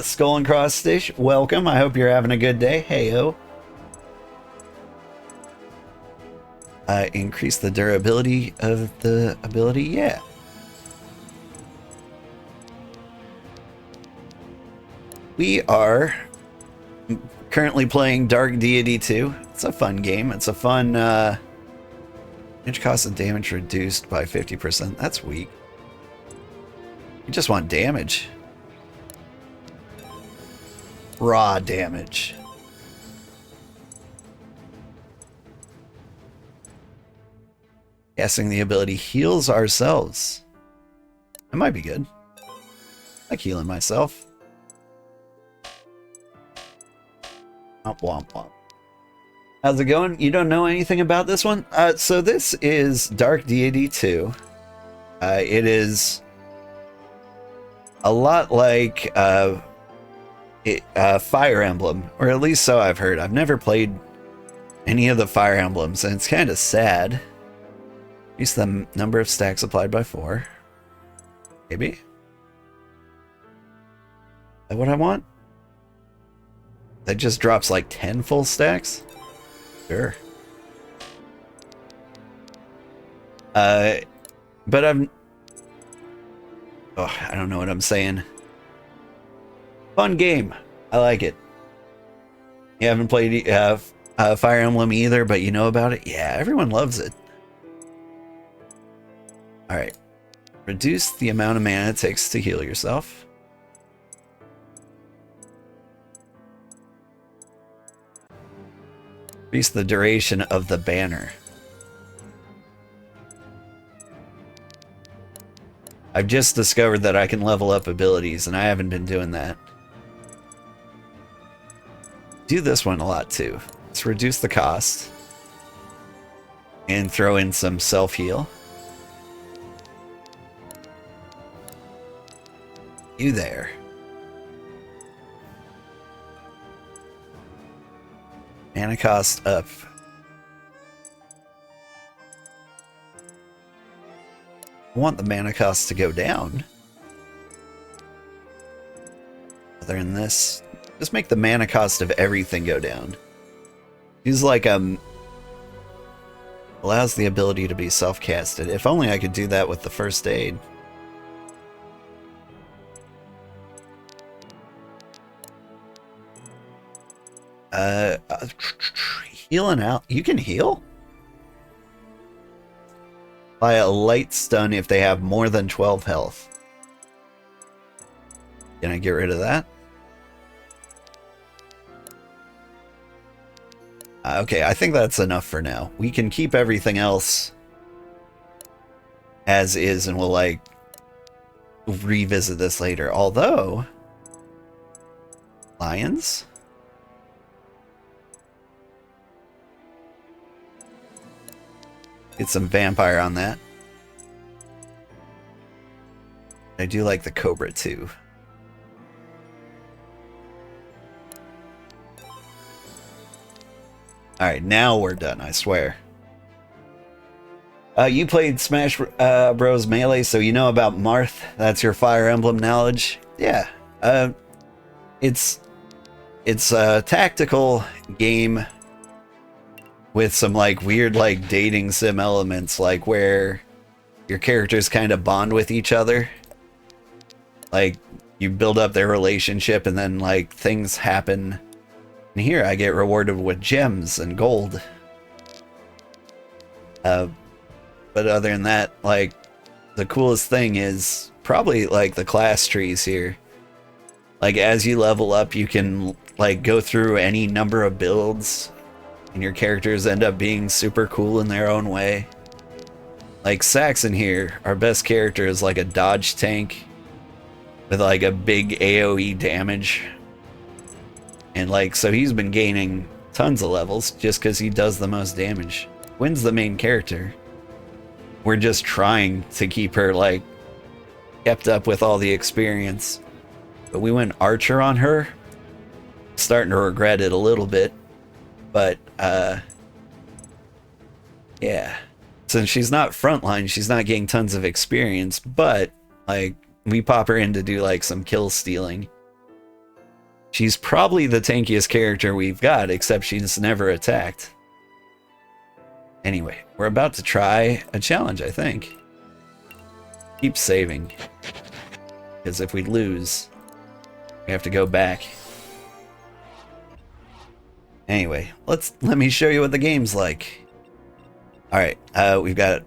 Skull and Cross Stitch. Welcome. I hope you're having a good day. Hey-ho. Increase the durability of the ability. Yeah. We are currently playing Dark Deity 2. It's a fun game. It's a fun, damage cost of damage reduced by 50%. That's weak. You just want damage. Raw damage. Casting the ability heals ourselves. That might be good. I like healing myself. Womp womp womp. How's it going? You don't know anything about this one? So this is Dark Deity 2. It is a lot like Fire Emblem, or at least so I've heard. I've never played any of the Fire Emblems, and it's kind of sad. Increase the number of stacks applied by 4. Maybe? Is that what I want? That just drops like 10 full stacks? Sure. But I'm... Oh, I don't know what I'm saying. Fun game. I like it. You haven't played Fire Emblem either, but you know about it? Yeah, everyone loves it. Alright. Reduce the amount of mana it takes to heal yourself. Increase the duration of the banner. I've just discovered that I can level up abilities, and I haven't been doing that. do this one a lot too. Let's reduce the cost and throw in some self-heal. You there. Mana cost up. I want the mana cost to go down. Other than this, just make the mana cost of everything go down. Use like allows the ability to be self-casted. If only I could do that with the first aid. Healing out. You can heal? By a light stun if they have more than 12 health. Can I get rid of that? Okay, I think that's enough for now. We can keep everything else as is, and we'll, like, revisit this later. Although, lions? Get some vampire on that. I do like the cobra, too. Alright, now we're done, I swear. You played Smash Bros. Melee, so you know about Marth. That's your Fire Emblem knowledge. Yeah. It's a tactical game with some like weird like dating sim elements, like where your characters kind of bond with each other. Like you build up their relationship and then like things happen. And here I get rewarded with gems and gold. But other than that, like, the coolest thing is probably, like, the class trees here. Like, as you level up, you can, like, go through any number of builds, and your characters end up being super cool in their own way. Like, Saxon here, our best character, is like a dodge tank with, like, a big AoE damage. And, like, so he's been gaining tons of levels just because he does the most damage. Gwen's the main character. We're just trying to keep her, like, kept up with all the experience. But we went Archer on her. Starting to regret it a little bit. But, yeah. Since she's not frontline, she's not getting tons of experience. But, like, we pop her in to do, like, some kill stealing. She's probably the tankiest character we've got, except she's never attacked. Anyway, we're about to try a challenge, I think. Keep saving. Because if we lose, we have to go back. Anyway, let me show you what the game's like. Alright, we've got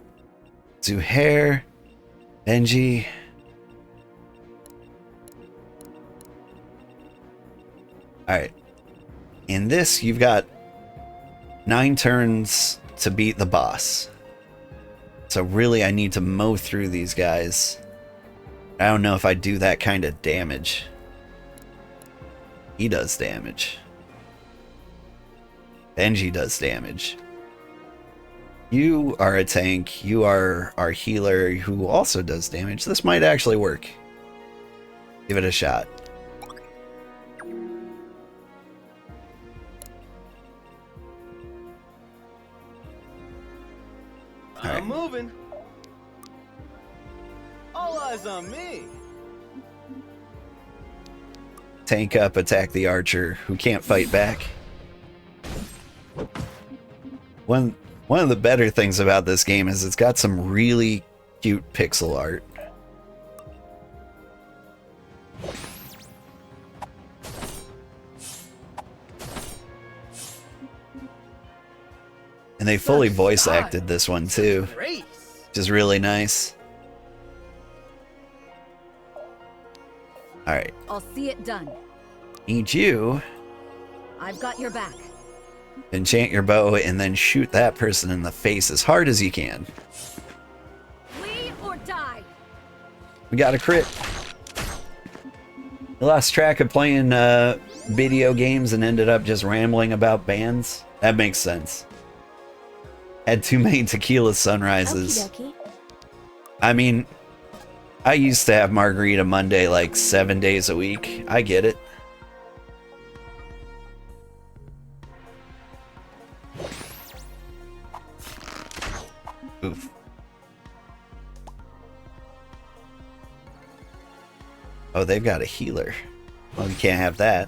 Zuhair, Benji. Alright. In this, you've got 9 turns to beat the boss. So really, I need to mow through these guys. I don't know if I do that kind of damage. He does damage. Benji does damage. You are a tank. You are our healer who also does damage. This might actually work. Give it a shot. I'm moving. All eyes on me. Tank up, attack the archer who can't fight back. One of the better things about this game is it's got some really cute pixel art. And they fully voice acted this one too, which is really nice. Alright. I'll see it done. Need you. I've got your back. Enchant your bow and then shoot that person in the face as hard as you can. Flee or die. We got a crit. I lost track of playing video games and ended up just rambling about bands. That makes sense. Had too many tequila sunrises. Okie dokie. I mean, I used to have Margarita Monday like 7 days a week. I get it. Oof. Oh, they've got a healer. Well, you can't have that.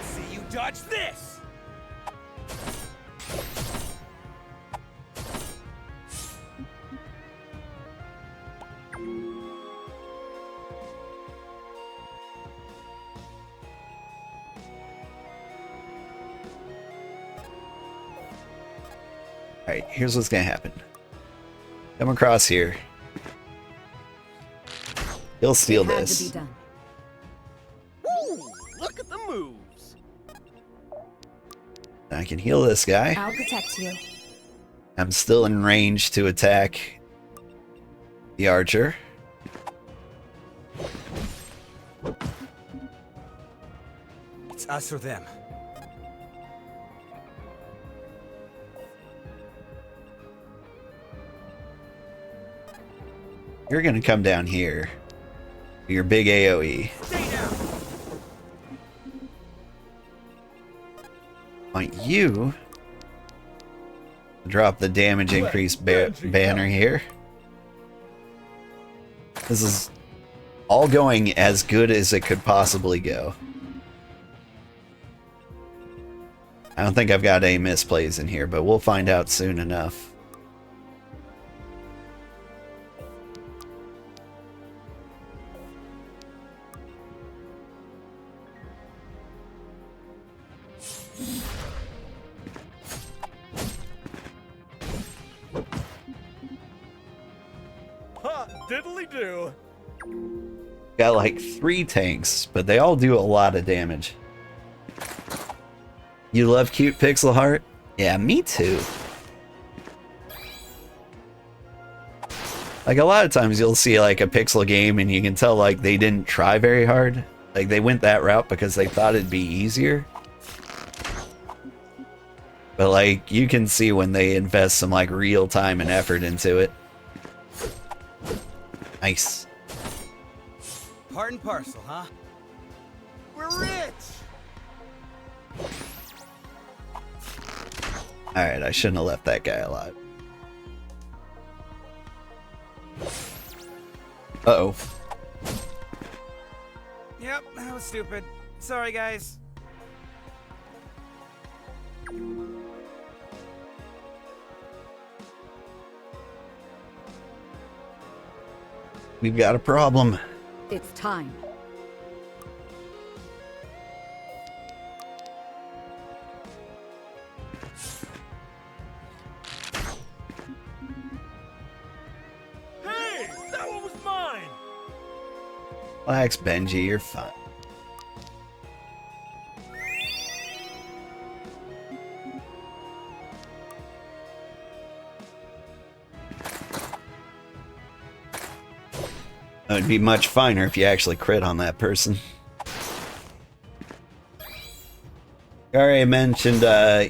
See you dodge this! Alright, here's what's gonna happen. Come across here. He'll steal this. Woo! Look at the moves. I can heal this guy. I'll protect you. I'm still in range to attack the archer. It's us or them. You're gonna come down here. Your big AoE. Want you to drop the damage increase banner here. This is all going as good as it could possibly go. I don't think I've got any misplays in here, but we'll find out soon enough. Ha! Diddly do! Got like 3 tanks, but they all do a lot of damage. You love cute pixel heart? Yeah, me too. Like a lot of times you'll see like a pixel game and you can tell like they didn't try very hard. Like they went that route because they thought it'd be easier. But like you can see when they invest some like real time and effort into it. Nice. Part and parcel, huh? We're rich! Alright, I shouldn't have left that guy alive. Uh-oh. Yep, that was stupid. Sorry, guys. We've got a problem. It's time. Hey! That one was mine! Relax, Benji, you're fine. It would be much finer if you actually crit on that person. Gary mentioned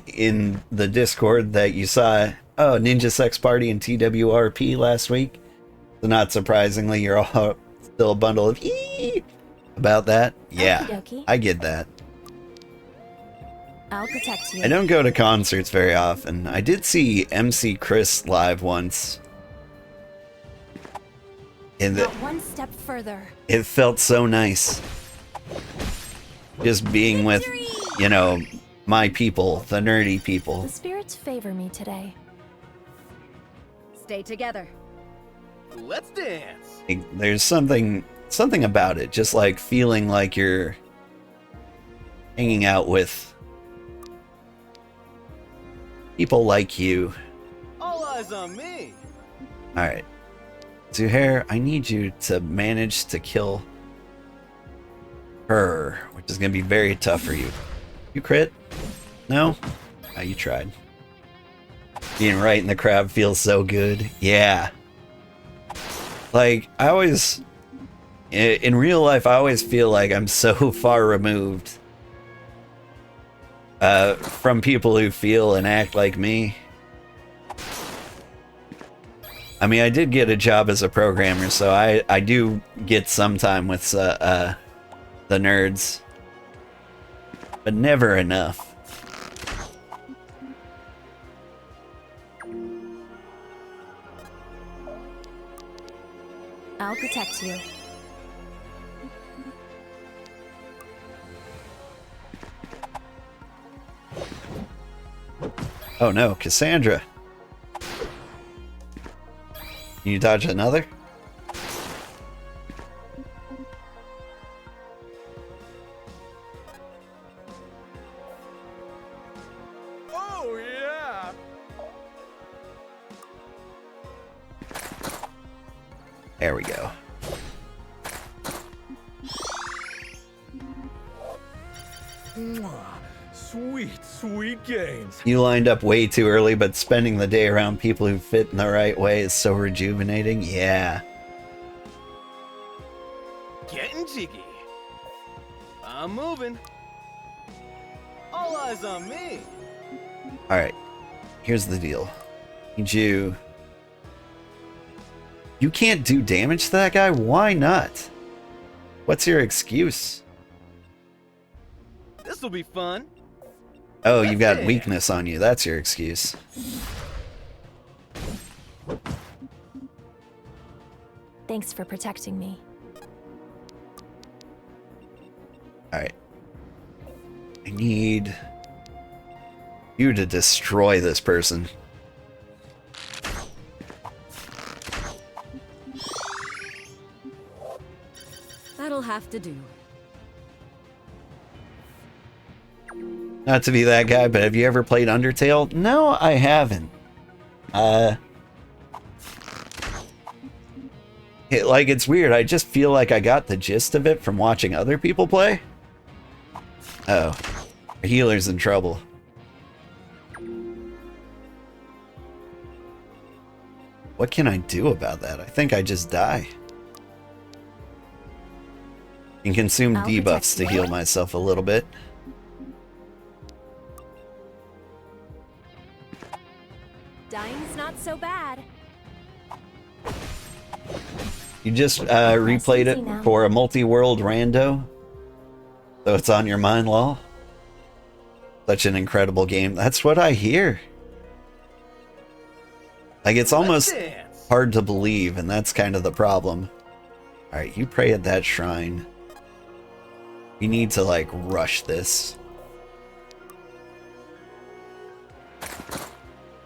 in the Discord that you saw Ninja Sex Party and TWRP last week. So not surprisingly, you're all still a bundle of eee about that. Yeah, Okey-dokey. I get that. I'll protect you. I don't go to concerts very often. I did see MC Chris live once. And Not one step further. it felt so nice. Just being with, you know, my people, the nerdy people. The spirits favor me today. Stay together. Let's dance. Like, there's something about it, just like feeling like you're hanging out with people like you. All eyes on me. Alright. Zuhair, I need you to manage to kill her, which is going to be very tough for you. You crit? No? Oh, you tried. Being right in the crowd feels so good. Yeah. Like, I always in real life, I always feel like I'm so far removed from people who feel and act like me. I mean, I did get a job as a programmer, so I do get some time with the nerds, but never enough. I'll protect you. Oh no, Cassandra. Can you dodge another? Oh, yeah! There we go. Mwah. Sweet, sweet games. You lined up way too early, but spending the day around people who fit in the right way is so rejuvenating. Yeah. Getting jiggy. I'm moving. All eyes on me. Alright. Here's the deal. Need you... You can't do damage to that guy? Why not? What's your excuse? This'll be fun. Oh, you've got weakness on you. That's your excuse. Thanks for protecting me. Alright. I need you to destroy this person. That'll have to do. Not to be that guy, but have you ever played Undertale? No, I haven't. It's weird. I just feel like I got the gist of it from watching other people play. Oh, the healer's in trouble. What can I do about that? I think I just die. And consume debuffs to heal myself a little bit. Dying's not so bad. You just replayed it for a multi-world rando, so it's on your mind, lol. Such an incredible game. That's what I hear. Like, it's almost hard to believe, and that's kind of the problem. Alright, you pray at that shrine. You need to, like, rush this.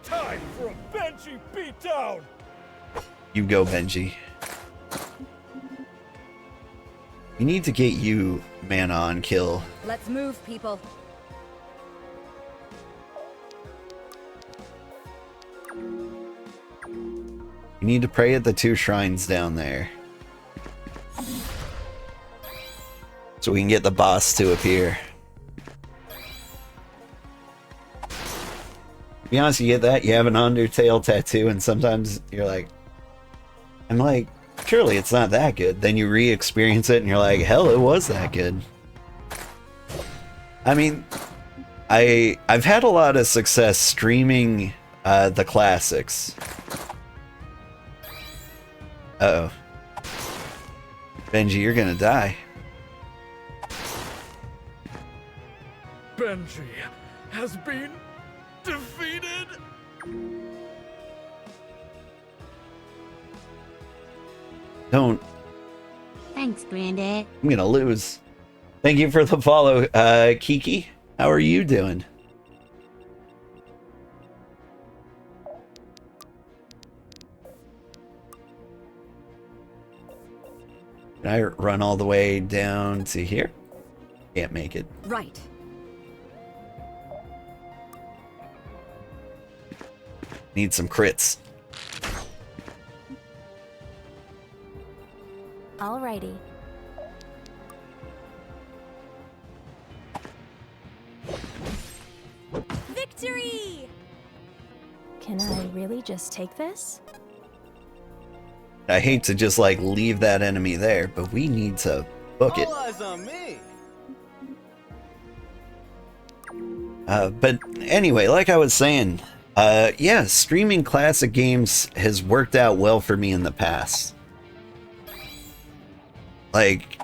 Time for a Benji beatdown! You go, Benji. You need to get you mana on kill. Let's move, people. You need to pray at the 2 shrines down there. So we can get the boss to appear. To be honest, you get that, you have an Undertale tattoo, and sometimes you're like, I'm like, surely it's not that good. Then you re-experience it and you're like, hell, it was that good. I mean, I've had a lot of success streaming the classics. Uh-oh. Benji, you're gonna die. Benji has been defeated. Don't. Thanks, Granddad. I'm gonna lose. Thank you for the follow, Kiki. How are you doing? Can I run all the way down to here? Can't make it. Right. Need some crits. Alrighty. Victory! Can I really just take this? I hate to just like leave that enemy there, but we need to book it. All eyes on me. But anyway, like I was saying, yeah, streaming classic games has worked out well for me in the past. Like,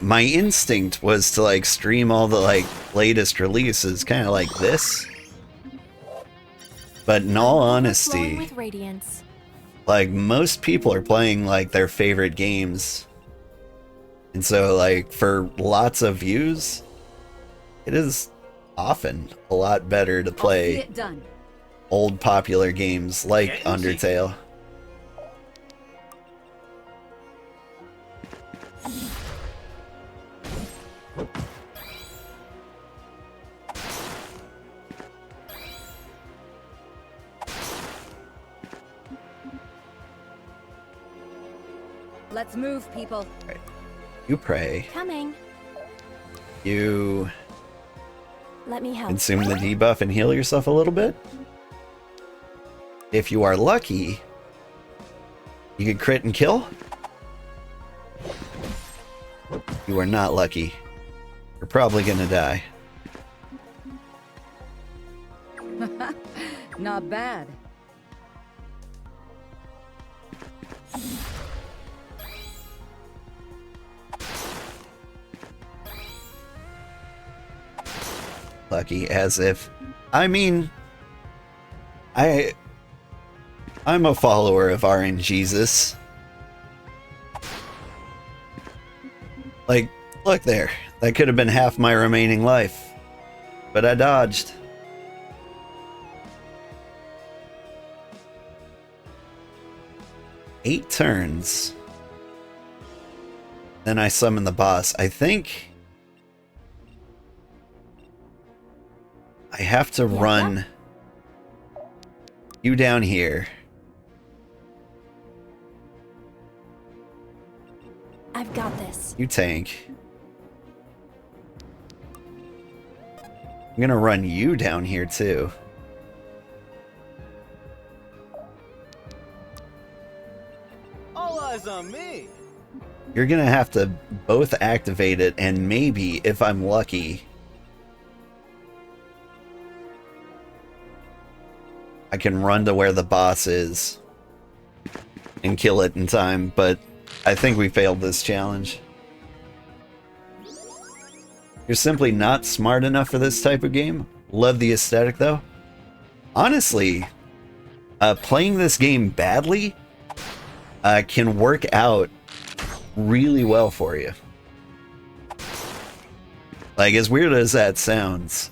my instinct was to like stream all the like latest releases, kind of like this. But in all honesty, With radiance. like most people are playing like their favorite games. And so like for lots of views, it is often a lot better to play old popular games like Undertale. Let's move, people. You pray. Coming. You Let me help. consume the debuff and heal yourself a little bit. If you are lucky, you can crit and kill. You are not lucky. You're probably gonna die. Not bad. Lucky as if, I mean, I'm a follower of RNGesus. Like, look there. That could have been half my remaining life. But I dodged. Eight turns. Then I summon the boss. I think I have to run you down here. I've got this. You tank. I'm gonna run you down here too. All eyes on me. You're gonna have to both activate it, and maybe, if I'm lucky, I can run to where the boss is and kill it in time, but I think we failed this challenge. You're simply not smart enough for this type of game. Love the aesthetic though. Honestly, playing this game badly can work out really well for you. Like, as weird as that sounds,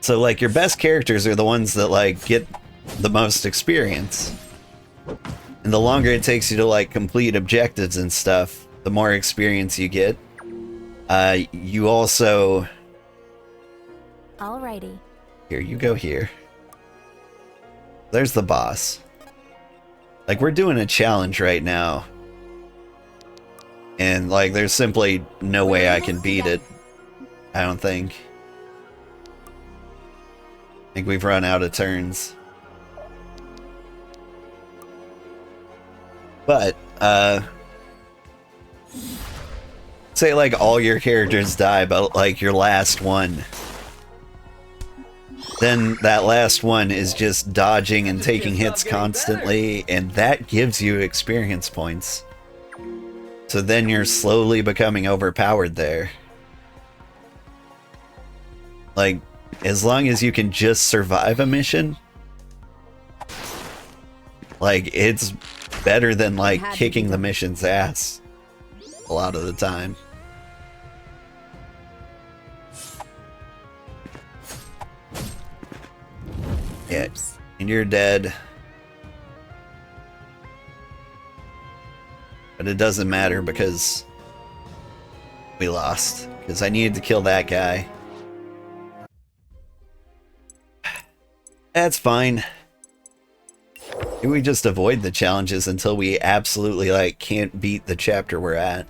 so like your best characters are the ones that like get the most experience. And the longer it takes you to like complete objectives and stuff, the more experience you get. You also... Alrighty. Here, you go here. There's the boss. Like, we're doing a challenge right now. And like, there's simply no way I can beat it. I don't think. I think we've run out of turns. But, say like all your characters die, but like your last one. Then that last one is just dodging and taking hits constantly, and that gives you experience points. So then you're slowly becoming overpowered there. Like, as long as you can just survive a mission, like, it's better than like kicking the mission's ass a lot of the time. Yeah, and you're dead. But it doesn't matter because we lost. Because I needed to kill that guy. That's fine. Maybe we just avoid the challenges until we absolutely like can't beat the chapter we're at.